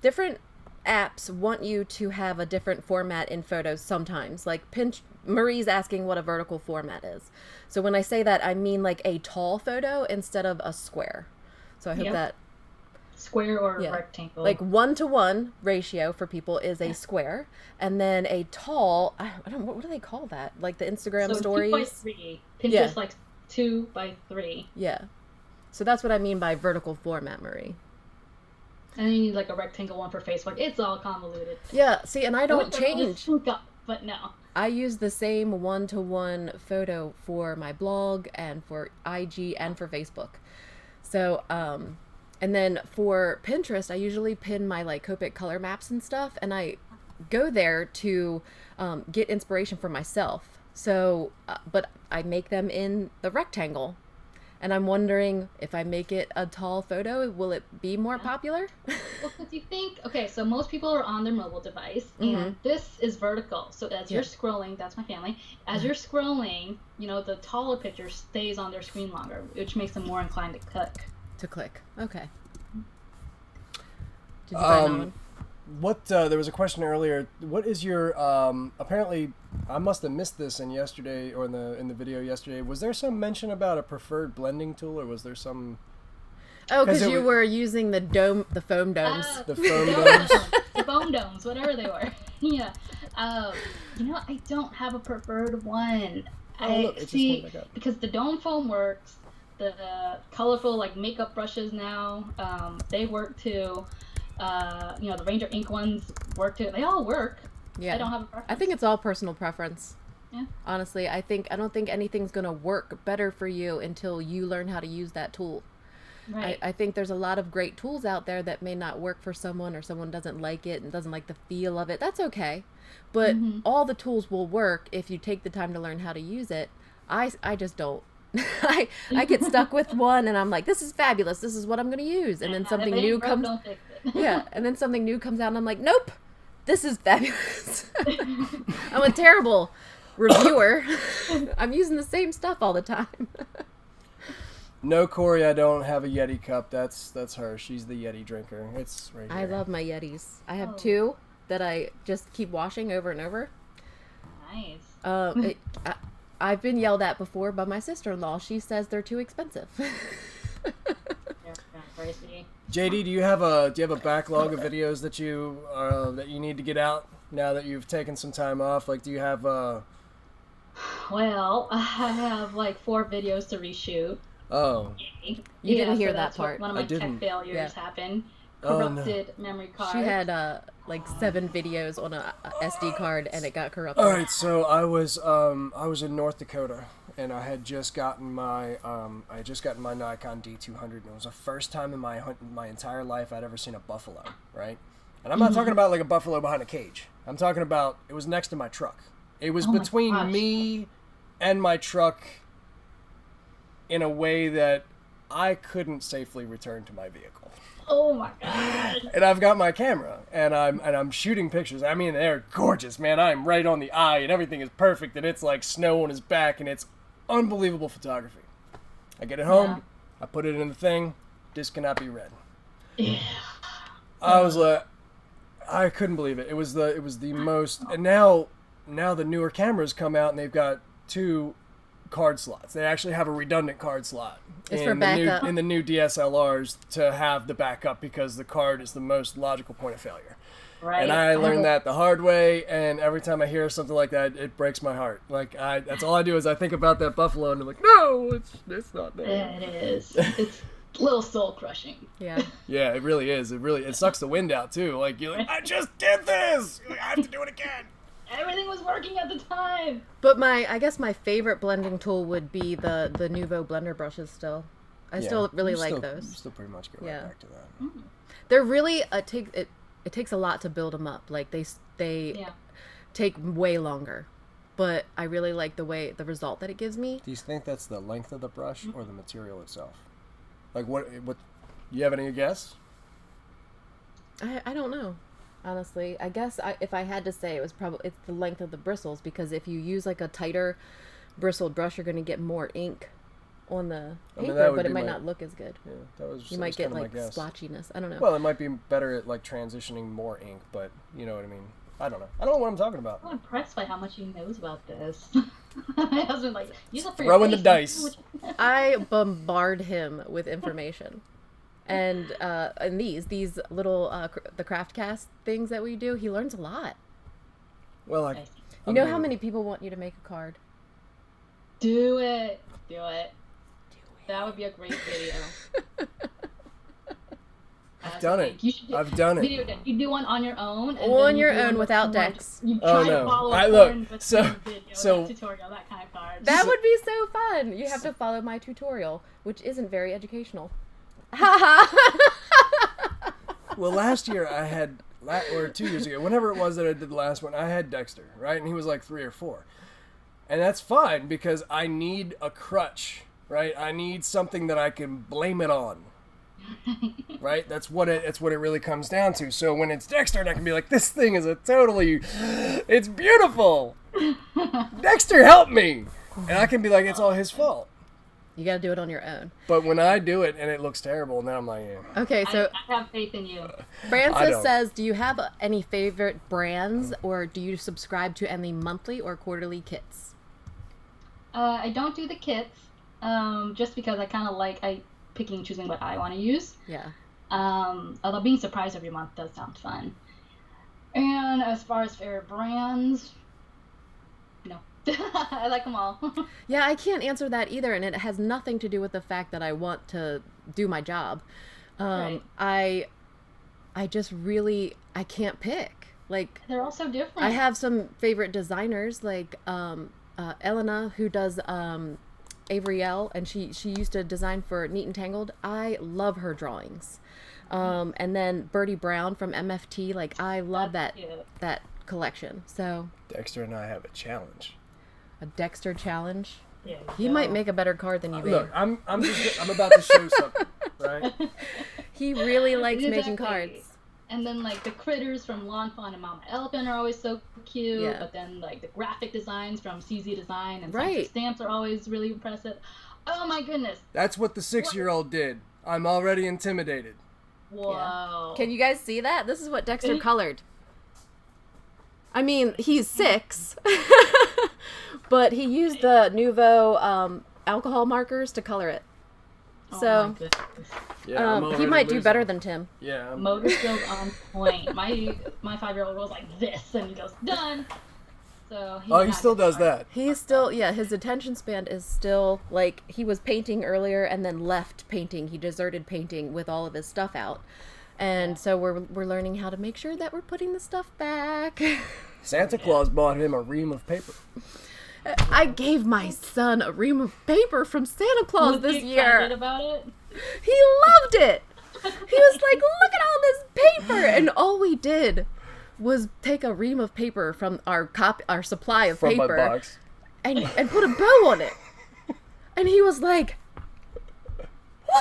B: Different apps want you to have a different format in photos sometimes. Like Marie's asking what a vertical format is. So when I say that, I mean like a tall photo instead of a square. So I hope that...
F: Square or rectangle.
B: Like 1-to-1 ratio for people is a square, and then a tall. I don't. What do they call that? Like the Instagram stories.
F: 2x3. Pinterest like 2x3.
B: Yeah. So that's what I mean by vertical format, Marie.
F: And then you need like a rectangle one for Facebook. It's all convoluted.
B: Yeah. See, and I don't change.
F: But no.
B: I use the same 1-to-1 photo for my blog and for IG and for Facebook. So and then for Pinterest, I usually pin my like Copic color maps and stuff, and I go there to get inspiration for myself. So, but I make them in the rectangle, and I'm wondering if I make it a tall photo, will it be more popular?
F: Well, because you think, okay, so most people are on their mobile device, and this is vertical. So as you're scrolling, that's my family. As you're scrolling, the taller picture stays on their screen longer, which makes them more inclined to click.
B: Okay. Did you find that one?
A: What there was a question earlier. What is your apparently I must have missed this in yesterday or in the video yesterday. Was there some mention about a preferred blending tool, or was there some?
B: Oh, because you were using the foam domes.
A: The foam domes.
F: The foam domes, whatever they were. Yeah. I don't have a preferred one. Because the dome foam works. The colorful like makeup brushes now, they work too. The Ranger ink ones work too. They all work.
B: Yeah.
F: I don't have a preference.
B: I think it's all personal preference.
F: Yeah.
B: Honestly, I don't think anything's gonna work better for you until you learn how to use that tool.
F: Right.
B: I think there's a lot of great tools out there that may not work for someone, or someone doesn't like it and doesn't like the feel of it. That's okay. But all the tools will work if you take the time to learn how to use it. I just don't. I get stuck with one and I'm like, this is fabulous. This is what I'm going to use. And then something new comes. Yeah. And then something new comes out and I'm like, nope, this is fabulous. I'm a terrible reviewer. I'm using the same stuff all the time.
A: No, Corey, I don't have a Yeti cup. That's her. She's the Yeti drinker. It's right here.
B: I love my Yetis. I have 2 that I just keep washing over and over.
F: Nice.
B: I've been yelled at before by my sister-in-law. She says they're too expensive.
A: JD, do you have a backlog of videos that you need to get out now that you've taken some time off? Like, do you have
F: Well, I have like 4 videos to reshoot.
A: Oh.
B: You didn't hear that part.
F: One of my tech failures happened. Corrupted memory card.
B: She had like 7 videos on a SD card and it got corrupted.
A: All right, so I was in North Dakota and I had just gotten my Nikon D200, and it was the first time in my entire life I'd ever seen a buffalo, right? And I'm not talking about like a buffalo behind a cage. I'm talking about it was next to my truck. It was between me and my truck in a way that I couldn't safely return to my vehicle.
F: Oh my god!
A: And I've got my camera, and I'm shooting pictures. I mean, they're gorgeous, man. I'm right on the eye, and everything is perfect, and it's like snow on his back, and it's unbelievable photography. I get it home, I put it in the thing. This cannot be read.
F: Yeah.
A: I was like, I couldn't believe it. It was the most. And now the newer cameras come out, and they've got 2 card slots. They actually have a redundant card slot
B: in the
A: new DSLRs to have the backup, because the card is the most logical point of failure.
F: Right.
A: And I learned that the hard way, and every time I hear something like that, it breaks my heart. Like that's all I do is I think about that buffalo, and I'm like, no, it's not there.
F: Yeah, it is. It's a little soul crushing.
B: Yeah.
A: Yeah, it really is. It sucks the wind out too. Like you're like, I just did this. You're like, I have to do it again.
F: Everything was working at the time.
B: But I guess my favorite blending tool would be the Nuvo blender brushes still. I still really like those.
A: You still pretty much go right back to that.
F: Mm.
B: They're really it takes a lot to build them up. Like they take way longer. But I really like the result that it gives me.
A: Do you think that's the length of the brush or the material itself? Like what you have any guess?
B: I don't know. Honestly, I guess if I had to say, it's the length of the bristles, because if you use like a tighter bristled brush, you're going to get more ink on the paper, but it might not look as good.
A: Yeah,
B: you might get like splotchiness. I don't know.
A: Well, it might be better at like transitioning more ink, but you know what I mean. I don't know. I don't know what I'm talking about.
F: I'm impressed by how much he knows about this. My husband use it for
A: throwing the dice.
B: I bombard him with information. And these little the craft cast things that we do, he learns a lot.
A: Well,
B: you know how many people want you to make a card?
F: Do it. That would be a great video.
A: I've done it. I've done it.
F: You do one on your own.
B: On your own without Dex.
F: You try to follow
A: so
F: tutorial, that kind of card.
B: That would be so fun. You have to follow my tutorial, which isn't very educational.
A: Well, last year I had, or 2 years ago, whenever it was that I did the last one, I had Dexter, right? And he was like 3 or 4. And that's fine because I need a crutch, right? I need something that I can blame it on. Right? That's what it really comes down to. So when it's Dexter, and I can be like, this thing is it's beautiful. Dexter, help me. And I can be like, it's all his fault.
B: You got to do it on your own.
A: But when I do it and it looks terrible, then I'm like, yeah.
B: Okay, so
F: I have faith in you.
B: Francis says, do you have any favorite brands, or do you subscribe to any monthly or quarterly kits?
F: I don't do the kits, just because I kind of like picking and choosing what I want to use.
B: Yeah.
F: Although being surprised every month does sound fun. And as far as favorite brands, no. I like them all.
B: Yeah, I can't answer that either, and it has nothing to do with the fact that I want to do my job.
F: Right.
B: I just really, I can't pick. Like,
F: they're all so different.
B: I have some favorite designers, like Elena, who does Avriel, and she used to design for Neat and Tangled. I love her drawings. And then Bertie Brown from MFT, like I love that collection. So
A: Dexter and I have a challenge.
B: A Dexter challenge.
F: Yeah,
B: he might make a better card than you.
A: Look, I'm about to show something, right?
B: He really likes making cards.
F: And then like the critters from Lawn Fawn and Mama Elephant are always so cute. Yeah. But then like the graphic designs from CZDesigns and Science Stamps are always really impressive. Oh my goodness.
A: That's what the 6-year-old did. I'm already intimidated.
F: Whoa.
B: Yeah. Can you guys see that? This is what Dexter colored. I mean, he's 6. But he used the Nuvo alcohol markers to color it. So
A: yeah,
B: he might do better than Tim.
A: Yeah.
F: Motor skills on point. My 5-year-old goes like this, and he goes done. So
A: he still does that.
B: He's still his attention span is still like he was painting earlier and then left painting. He deserted painting with all of his stuff out, and so we're learning how to make sure that we're putting the stuff back. Santa
A: Claus bought him a ream of paper.
B: I gave my son a ream of paper from Santa Claus this year.
F: Was he excited about it?
B: He loved it. He was like, look at all this paper. And all we did was take a ream of paper from our supply of paper
A: my box.
B: And put a bow on it. And he was like, look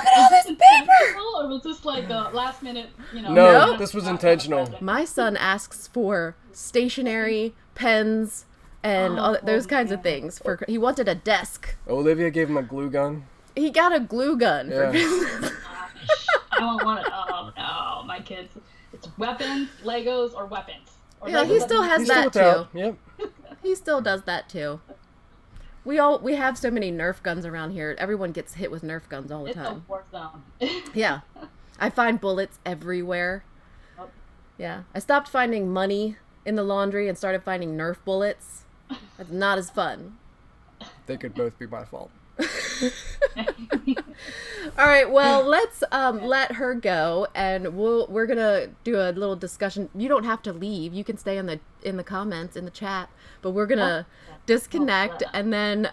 B: at all this paper.
F: Or was this like a last minute,
A: No, this was intentional.
B: My son asks for stationery, pens, and all those kinds of things. He wanted a desk.
A: Olivia gave him a glue gun.
B: He got a glue gun for Christmas.
F: I want one. Oh no, my kids! It's weapons, Legos, or weapons. Or
B: yeah, he still has that too.
A: Yep.
B: He still does that too. We have so many Nerf guns around here. Everyone gets hit with Nerf guns all the time.
F: It's a war zone.
B: Yeah, I find bullets everywhere. Oh. Yeah, I stopped finding money in the laundry and started finding Nerf bullets. That's not as fun.
A: They could both be my fault.
B: All right, well, let's let her go, and we're gonna do a little discussion. You don't have to leave. You can stay in the comments in the chat, but we're gonna disconnect, and then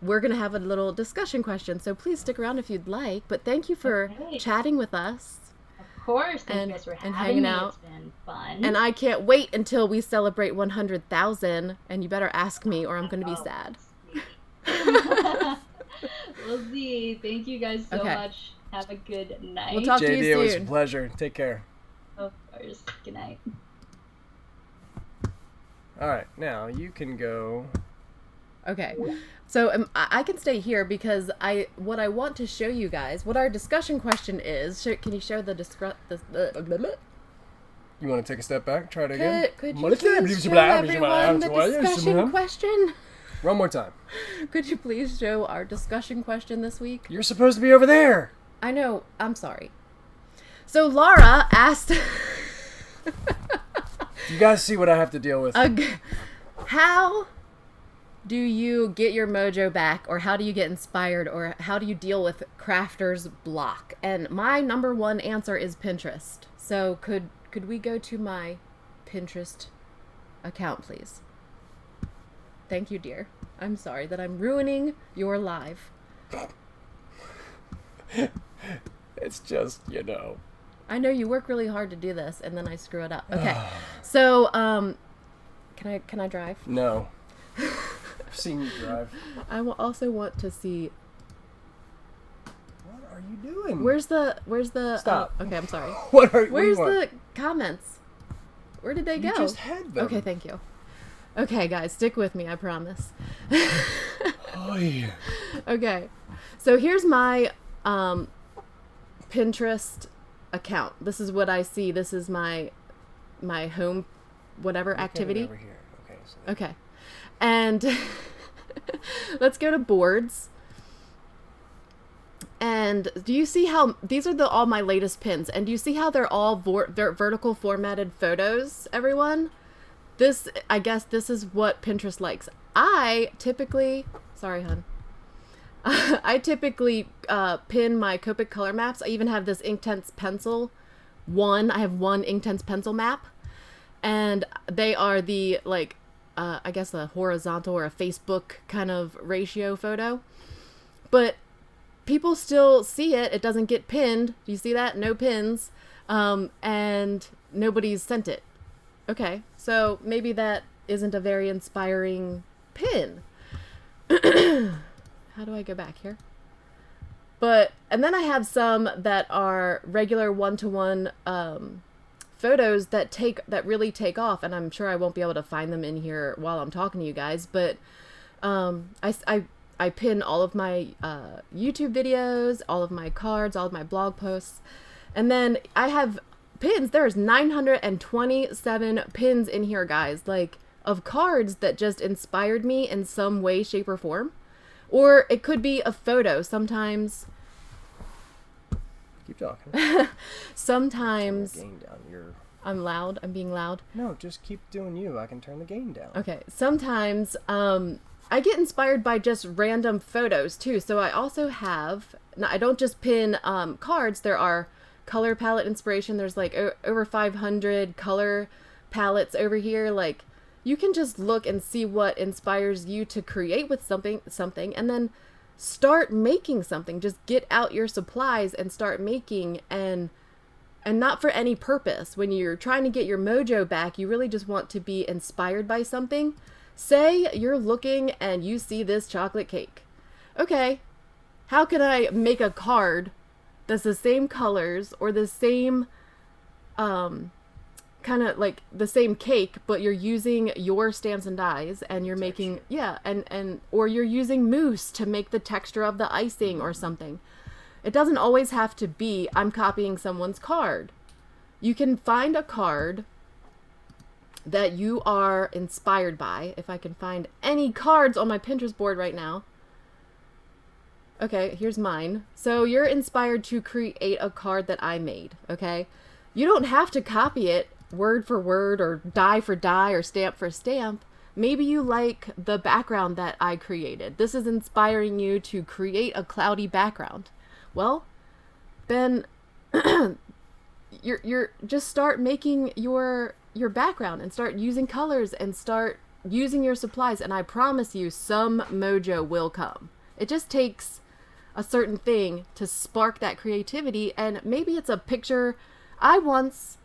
B: we're gonna have a little discussion question. So please stick around if you'd like. But thank you for chatting with us.
F: Of course, thank you guys for having
B: hanging
F: me.
B: out.
F: It's been fun.
B: And I can't wait until we celebrate 100,000. And you better ask me, or I'm gonna be sad.
F: We'll see. Thank you guys so much. Have a good night.
B: We'll talk to you soon.
A: JD, it was a pleasure. Take care.
F: Of course. Good night.
A: All right, now you can go.
B: Okay, so I can stay here because what I want to show you guys, what our discussion question is. Can you share the
A: You want to take a step back? Try it again.
B: Could you please show everyone the discussion question?
A: One more time.
B: Could you please show our discussion question this week?
A: You're supposed to be over there.
B: I know. I'm sorry. So Laura asked...
A: You guys see what I have to deal with.
B: How do you get your mojo back, or how do you get inspired, or how do you deal with crafter's block? And my number one answer is Pinterest. So could we go to my Pinterest account, please? Thank you, dear. I'm sorry that I'm ruining your live.
A: It's just,
B: I know you work really hard to do this, and then I screw it up. Okay. So, can I drive?
A: No. I've seen you drive.
B: I will also want to see.
A: What are you doing?
B: Where's the?
A: Stop.
B: Okay, I'm sorry.
A: Where's
B: the comments? Where did they go?
A: You just had them.
B: Okay, thank you. Okay, guys, stick with me. I promise.
A: Oh yeah.
B: Okay, so here's my Pinterest account. This is what I see. This is my home, whatever activity.
A: Over here. Okay. So
B: okay, and let's go to boards. And do you see how these are all my latest pins? And do you see how they're all vertical formatted photos, everyone? I guess this is what Pinterest likes. Sorry, hon. I typically pin my Copic color maps. I even have this Inktense pencil I have one Inktense pencil map. And they are the, I guess a horizontal or a Facebook kind of ratio photo. But people still see it. It doesn't get pinned. Do you see that? No pins. And nobody's sent it. Okay, so maybe that isn't a very inspiring pin. How do I go back here? And then I have some that are regular one-to-one photos that really take off, and I'm sure I won't be able to find them in here while I'm talking to you guys, but I pin all of my YouTube videos, all of my cards, all of my blog posts, and then I have pins. There's 927 pins in here, guys, of cards that just inspired me in some way, shape, or form. Or it could be a photo. Sometimes.
A: Keep talking.
B: Sometimes.
A: Turn the gain down.
B: I'm loud. I'm being loud.
A: No, just keep doing you. I can turn the gain down.
B: Okay. Sometimes I get inspired by just random photos too. So I also have. I don't just pin cards. There are color palette inspiration. There's over 500 color palettes over here. You can just look and see what inspires you to create with something, and then start making something. Just get out your supplies and start making, and not for any purpose. When you're trying to get your mojo back, you really just want to be inspired by something. Say you're looking and you see this chocolate cake. Okay, how can I make a card that's the same colors or the same kind of the same cake, but you're using your stamps and dies, and you're making or you're using mousse to make the texture of the icing or something. It doesn't always have to be I'm copying someone's card. You can find a card that you are inspired by. If I can find any cards on my Pinterest board right now. Okay, here's mine. So you're inspired to create a card that I made, okay? You don't have to copy it word for word or die for die or stamp for stamp, Maybe you like the background that I created. This is inspiring you to create a cloudy background. Well, then you're just start making your background and start using colors and start using your supplies, and I promise you some mojo will come. It just takes a certain thing to spark that creativity, and maybe it's a picture. I once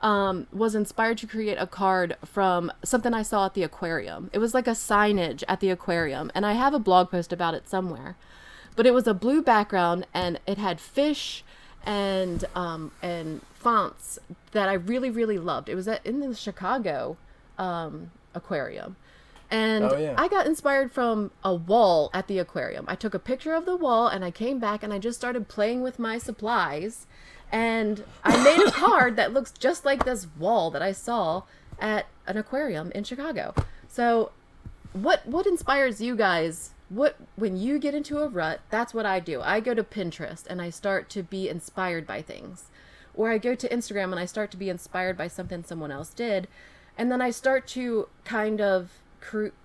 B: was inspired to create a card from something I saw at the aquarium. It was like a signage at the aquarium, and I have a blog post about it somewhere. But it was a blue background, and it had fish and fonts that I really, really loved. It was in the Chicago aquarium. And I got inspired from a wall at the aquarium. I took a picture of the wall, and I came back, and I just started playing with my supplies. And I made a card that looks just like this wall that I saw at an aquarium in Chicago. So what inspires you guys? When you get into a rut, that's what I do. I go to Pinterest and I start to be inspired by things. Or I go to Instagram and I start to be inspired by something someone else did. And then I start to kind of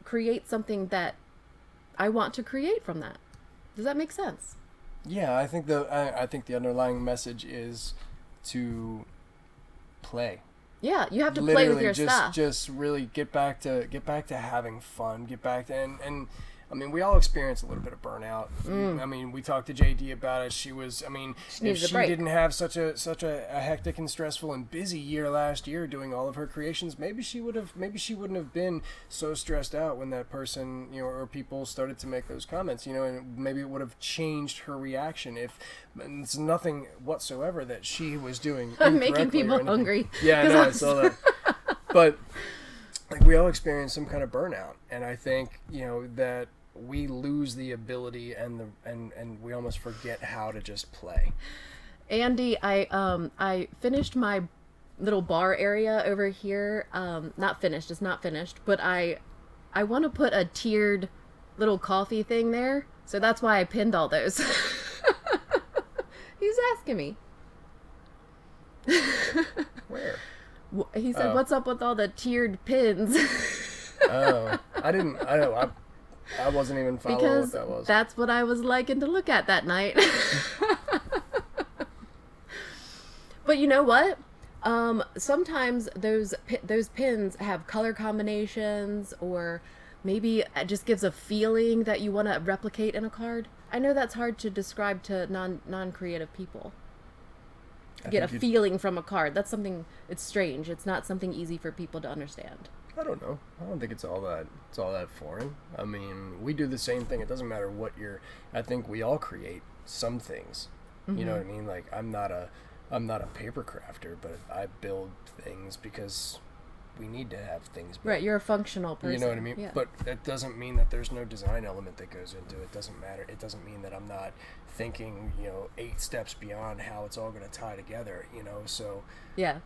B: create something that I want to create from that. Does that make sense?
A: Yeah, I think the underlying message is to play.
B: Yeah, you have to play with your stuff.
A: Just really get back to having fun. Get back to and I mean, we all experience a little bit of burnout. I mean, we talked to JD about it. She was, I mean, if she didn't have such a hectic and stressful and busy year last year doing all of her creations, maybe she wouldn't have been so stressed out when that person, or people started to make those comments, and maybe it would have changed her reaction. And it's nothing whatsoever that she was doing.
B: I'm making people hungry.
A: Yeah, I know, I saw that. But like, we all experience some kind of burnout, and I think that we lose the ability and we almost forget how to just play.
B: Andy, I finished my little bar area over here. Not finished, it's not finished, but I want to put a tiered little coffee thing there, so that's why I pinned all those. He's asking me.
A: Where?
B: He said, "What's up with all the tiered pins?"
A: I wasn't even following
B: because
A: what that was.
B: That's what I was liking to look at that night. But you know what? Sometimes those pins have color combinations, or maybe it just gives a feeling that you want to replicate in a card. I know that's hard to describe to non-creative people. Get a feeling from a card. That's something, it's strange. It's not something easy for people to understand.
A: I don't know. I don't think it's all that foreign. I mean, we do the same thing. It doesn't matter what I think we all create some things. Mm-hmm. You know what I mean? Like, I'm not a paper crafter, but I build things because we need to have things built.
B: Right, you're a functional person.
A: You know what I mean?
B: Yeah.
A: But that doesn't mean that there's no design element that goes into it. It doesn't matter. It doesn't mean that I'm not thinking, 8 steps beyond how it's all going to tie together, so
B: yeah.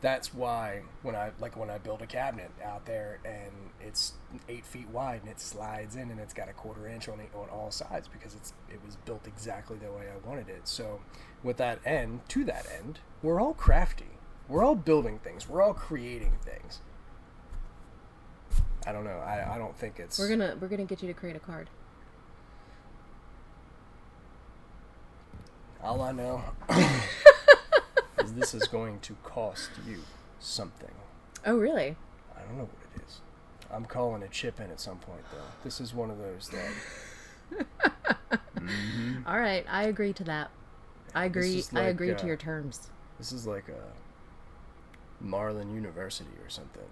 A: That's why when I build a cabinet out there and it's 8 feet wide and it slides in and it's got a 1/4 inch on all sides, because it was built exactly the way I wanted it. So to that end, we're all crafty. We're all building things. We're all creating things. I don't know. I don't think it's.
B: We're gonna get you to create a card.
A: All I know is this is going to cost you something.
B: Oh, really?
A: I don't know what it is. I'm calling a chip in at some point, though. This is one of those that. Mm-hmm.
B: All right, I agree to that. I agree. I agree to your terms.
A: This is like a Marlin University or something.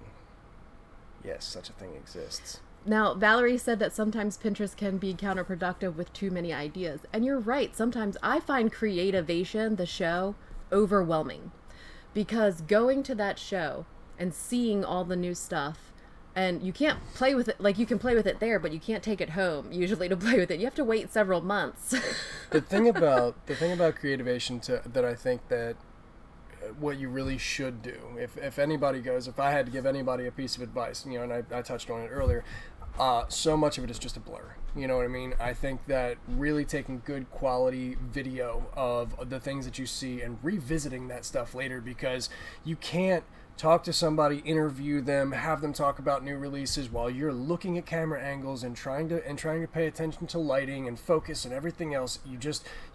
A: Yes, such a thing exists.
B: Now, Valerie said that sometimes Pinterest can be counterproductive with too many ideas. And you're right. Sometimes I find Creativeation, the show, overwhelming. Because going to that show and seeing all the new stuff, and you can't play with it, like you can play with it there, but you can't take it home usually to play with it. You have to wait several months.
A: The thing about Creativeation that I think that what you really should do, if anybody goes, if I had to give anybody a piece of advice, and I touched on it earlier, so much of it is just a blur. You know what I mean? I think that really taking good quality video of the things that you see and revisiting that stuff later, because you can't talk to somebody, interview them, have them talk about new releases while you're looking at camera angles and trying to pay attention to lighting and focus and everything else. You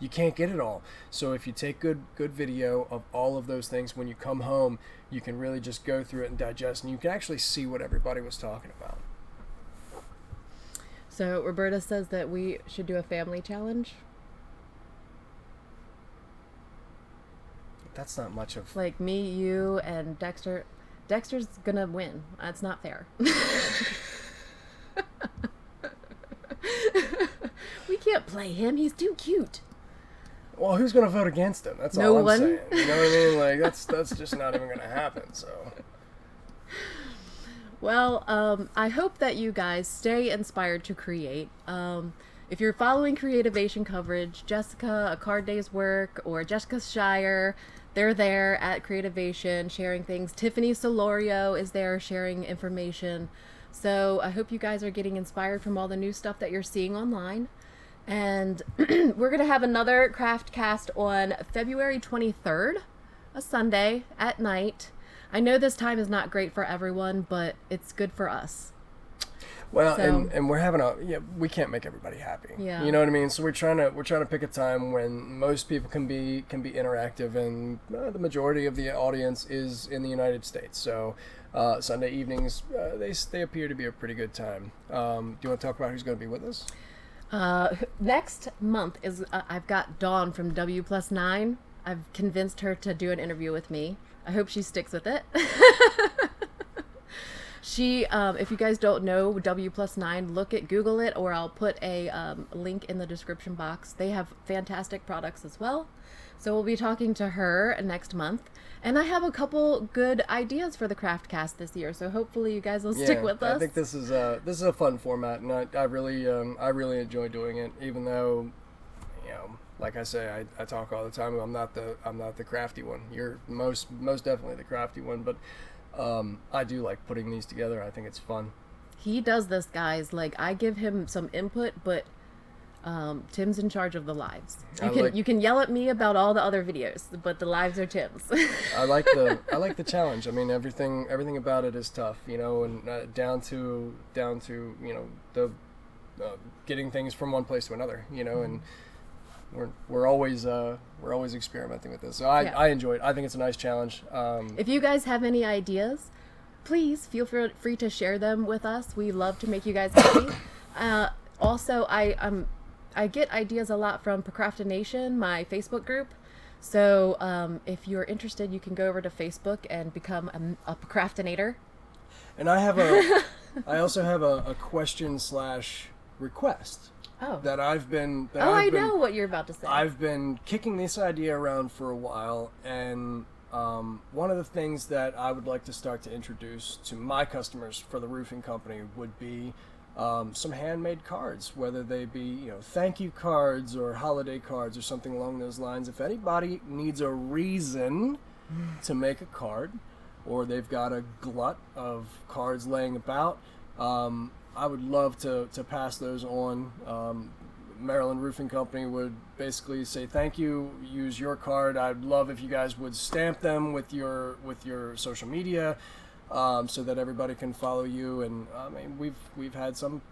A: can't get it all. So if you take good video of all of those things, when you come home, you can really just go through it and digest, and you can actually see what everybody was talking about.
B: So Roberta says that we should do a family challenge.
A: That's not much of...
B: Like me, you, and Dexter. Dexter's gonna win. That's not fair. We can't play him. He's too cute.
A: Well, who's gonna vote against him? That's
B: No
A: all I'm
B: one.
A: saying. You know what I mean? Like, that's just not even gonna happen, so...
B: Well, I hope that you guys stay inspired to create. If you're following Creativeation coverage, Jessica, A Card Day's Work, or Jessica Sheir, they're there at Creativeation sharing things. Tiffany Solorio is there sharing information. So I hope you guys are getting inspired from all the new stuff that you're seeing online. And we're going to have another craft cast on February 23rd, a Sunday at night. I know this time is not great for everyone, but it's good for us.
A: Well,
B: So-
A: and we're having we can't make everybody happy.
B: Yeah.
A: You know what I mean? So we're trying to pick a time when most people can be interactive, and the majority of the audience is in the United States. So Sunday evenings, they appear to be a pretty good time. Do you want to talk about who's going to be with us?
B: Next month is I've got Dawn from W+9. I've convinced her to do an interview with me. I hope she sticks with it. She, if you guys don't know W+9, Google it, or I'll put a link in the description box. They have fantastic products as well. So we'll be talking to her next month. And I have a couple good ideas for the Craftcast this year, so hopefully you guys will stick with us.
A: I think this is a fun format, and I really enjoy doing it, even though, you know, like I say, I talk all the time. I'm not the crafty one. You're most definitely the crafty one, but I do like putting these together. I think it's fun.
B: He does this, guys. Like, I give him some input, but Tim's in charge of the lives. You can yell at me about all the other videos, but the lives are Tim's.
A: I like the challenge. I mean, everything about it is tough, you know, and down to you know the getting things from one place to another, you know, and we're always experimenting with this. So I enjoy it. I think it's a nice challenge.
B: If you guys have any ideas, please feel free to share them with us. We love to make you guys happy. Also, I get ideas a lot from ProKraftiNation, my Facebook group. So if you're interested, you can go over to Facebook and become a ProKraftiNator.
A: And I also have a question/request.
B: Oh.
A: I
B: know what you're about to say.
A: I've been kicking this idea around for a while, and one of the things that I would like to start to introduce to my customers for the roofing company would be some handmade cards, whether they be, you know, thank you cards or holiday cards or something along those lines. If anybody needs a reason to make a card, or they've got a glut of cards laying about, I would love to pass those on. Maryland Roofing Company would basically say thank you, use your card. I'd love if you guys would stamp them with your social media, so that everybody can follow you. And I mean, we've had some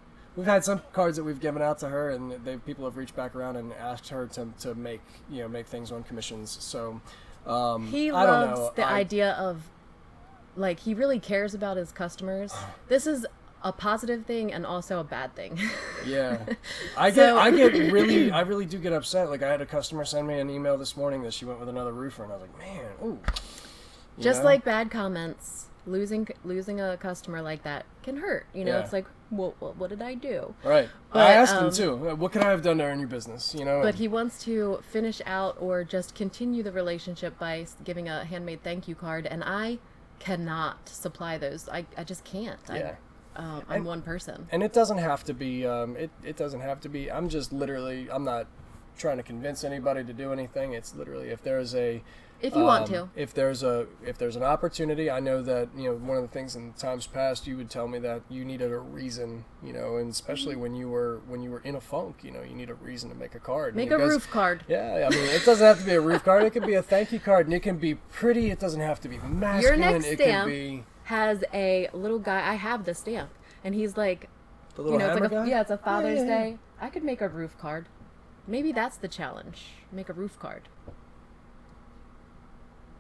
A: cards that we've given out to her, and people have reached back around and asked her to make things on commissions. So
B: he
A: I don't
B: loves
A: know.
B: the idea of, like, he really cares about his customers. This is a positive thing and also a bad thing.
A: Yeah. I really do get upset. Like, I had a customer send me an email this morning that she went with another roofer, and I was like, man, ooh.
B: Just like bad comments, losing a customer like that can hurt. You know,
A: Yeah.
B: It's like, what did I do?
A: Right.
B: But,
A: I asked him too, what could I have done to earn your business? You know.
B: But he wants to finish out or just continue the relationship by giving a handmade thank you card, and I cannot supply those. I just can't.
A: Yeah.
B: I'm one person.
A: And it doesn't have to be. It doesn't have to be. I'm just literally. I'm not trying to convince anybody to do anything. It's literally if there's a
B: If you want to.
A: If there's an opportunity, I know that, you know, one of the things in times past you would tell me that you needed a reason, you know, and especially when you were in a funk, you know, you need a reason to make a card.
B: Make a roof card.
A: Yeah, I mean, it doesn't have to be a roof card. It can be a thank you card, and it can be pretty. It doesn't have to be masculine.
B: Your next
A: it
B: stamp
A: can be
B: has a little guy. I have the stamp, and he's like,
A: the little
B: it's
A: hammer
B: like
A: guy?
B: yeah, it's a Father's Day. I could make a roof card. Maybe that's the challenge. Make a roof card.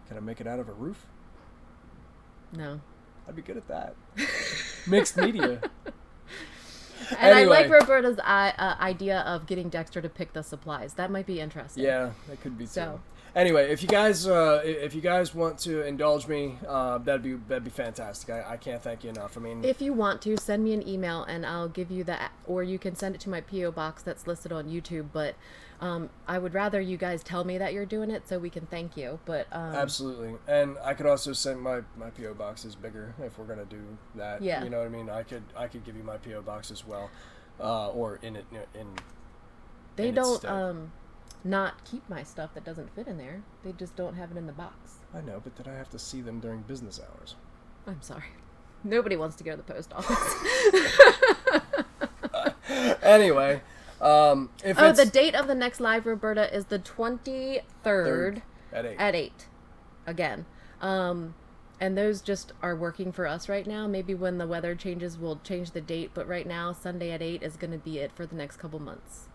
A: Can I make it out of a roof?
B: No.
A: I'd be good at that. Mixed media.
B: And
A: Anyway.
B: I like Roberta's idea of getting Dexter to pick the supplies. That might be interesting.
A: Yeah, that could be too.
B: So.
A: Anyway, if you guys want to indulge me, that'd be fantastic. I can't thank you enough. I mean,
B: If you want to, send me an email and I'll give you that, or you can send it to my P.O. box that's listed on YouTube. But I would rather you guys tell me that you're doing it so we can thank you. But
A: absolutely, and I could also send my P.O. box is bigger if we're gonna do that.
B: Yeah.
A: You know what I mean? I could give you my P.O. box as well, or in it
B: they
A: in
B: don't
A: its stead.
B: Not keep my stuff that doesn't fit in there. They just don't have it in the box.
A: I know, but did I have to see them during business hours?
B: I'm sorry. Nobody wants to go to the post office.
A: Anyway,
B: the date of the next live, Roberta, is the 23rd
A: at
B: 8 again. And those just are working for us right now. Maybe when the weather changes, we'll change the date. But right now, Sunday at 8 is going to be it for the next couple months.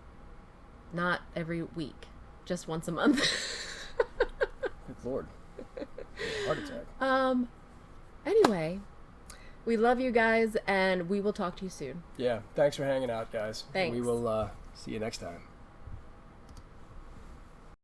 B: Not every week, just once a month.
A: Good Lord. Heart attack.
B: Anyway, we love you guys, and we will talk to you soon.
A: Yeah, thanks for hanging out, guys.
B: Thanks.
A: We will see you next time.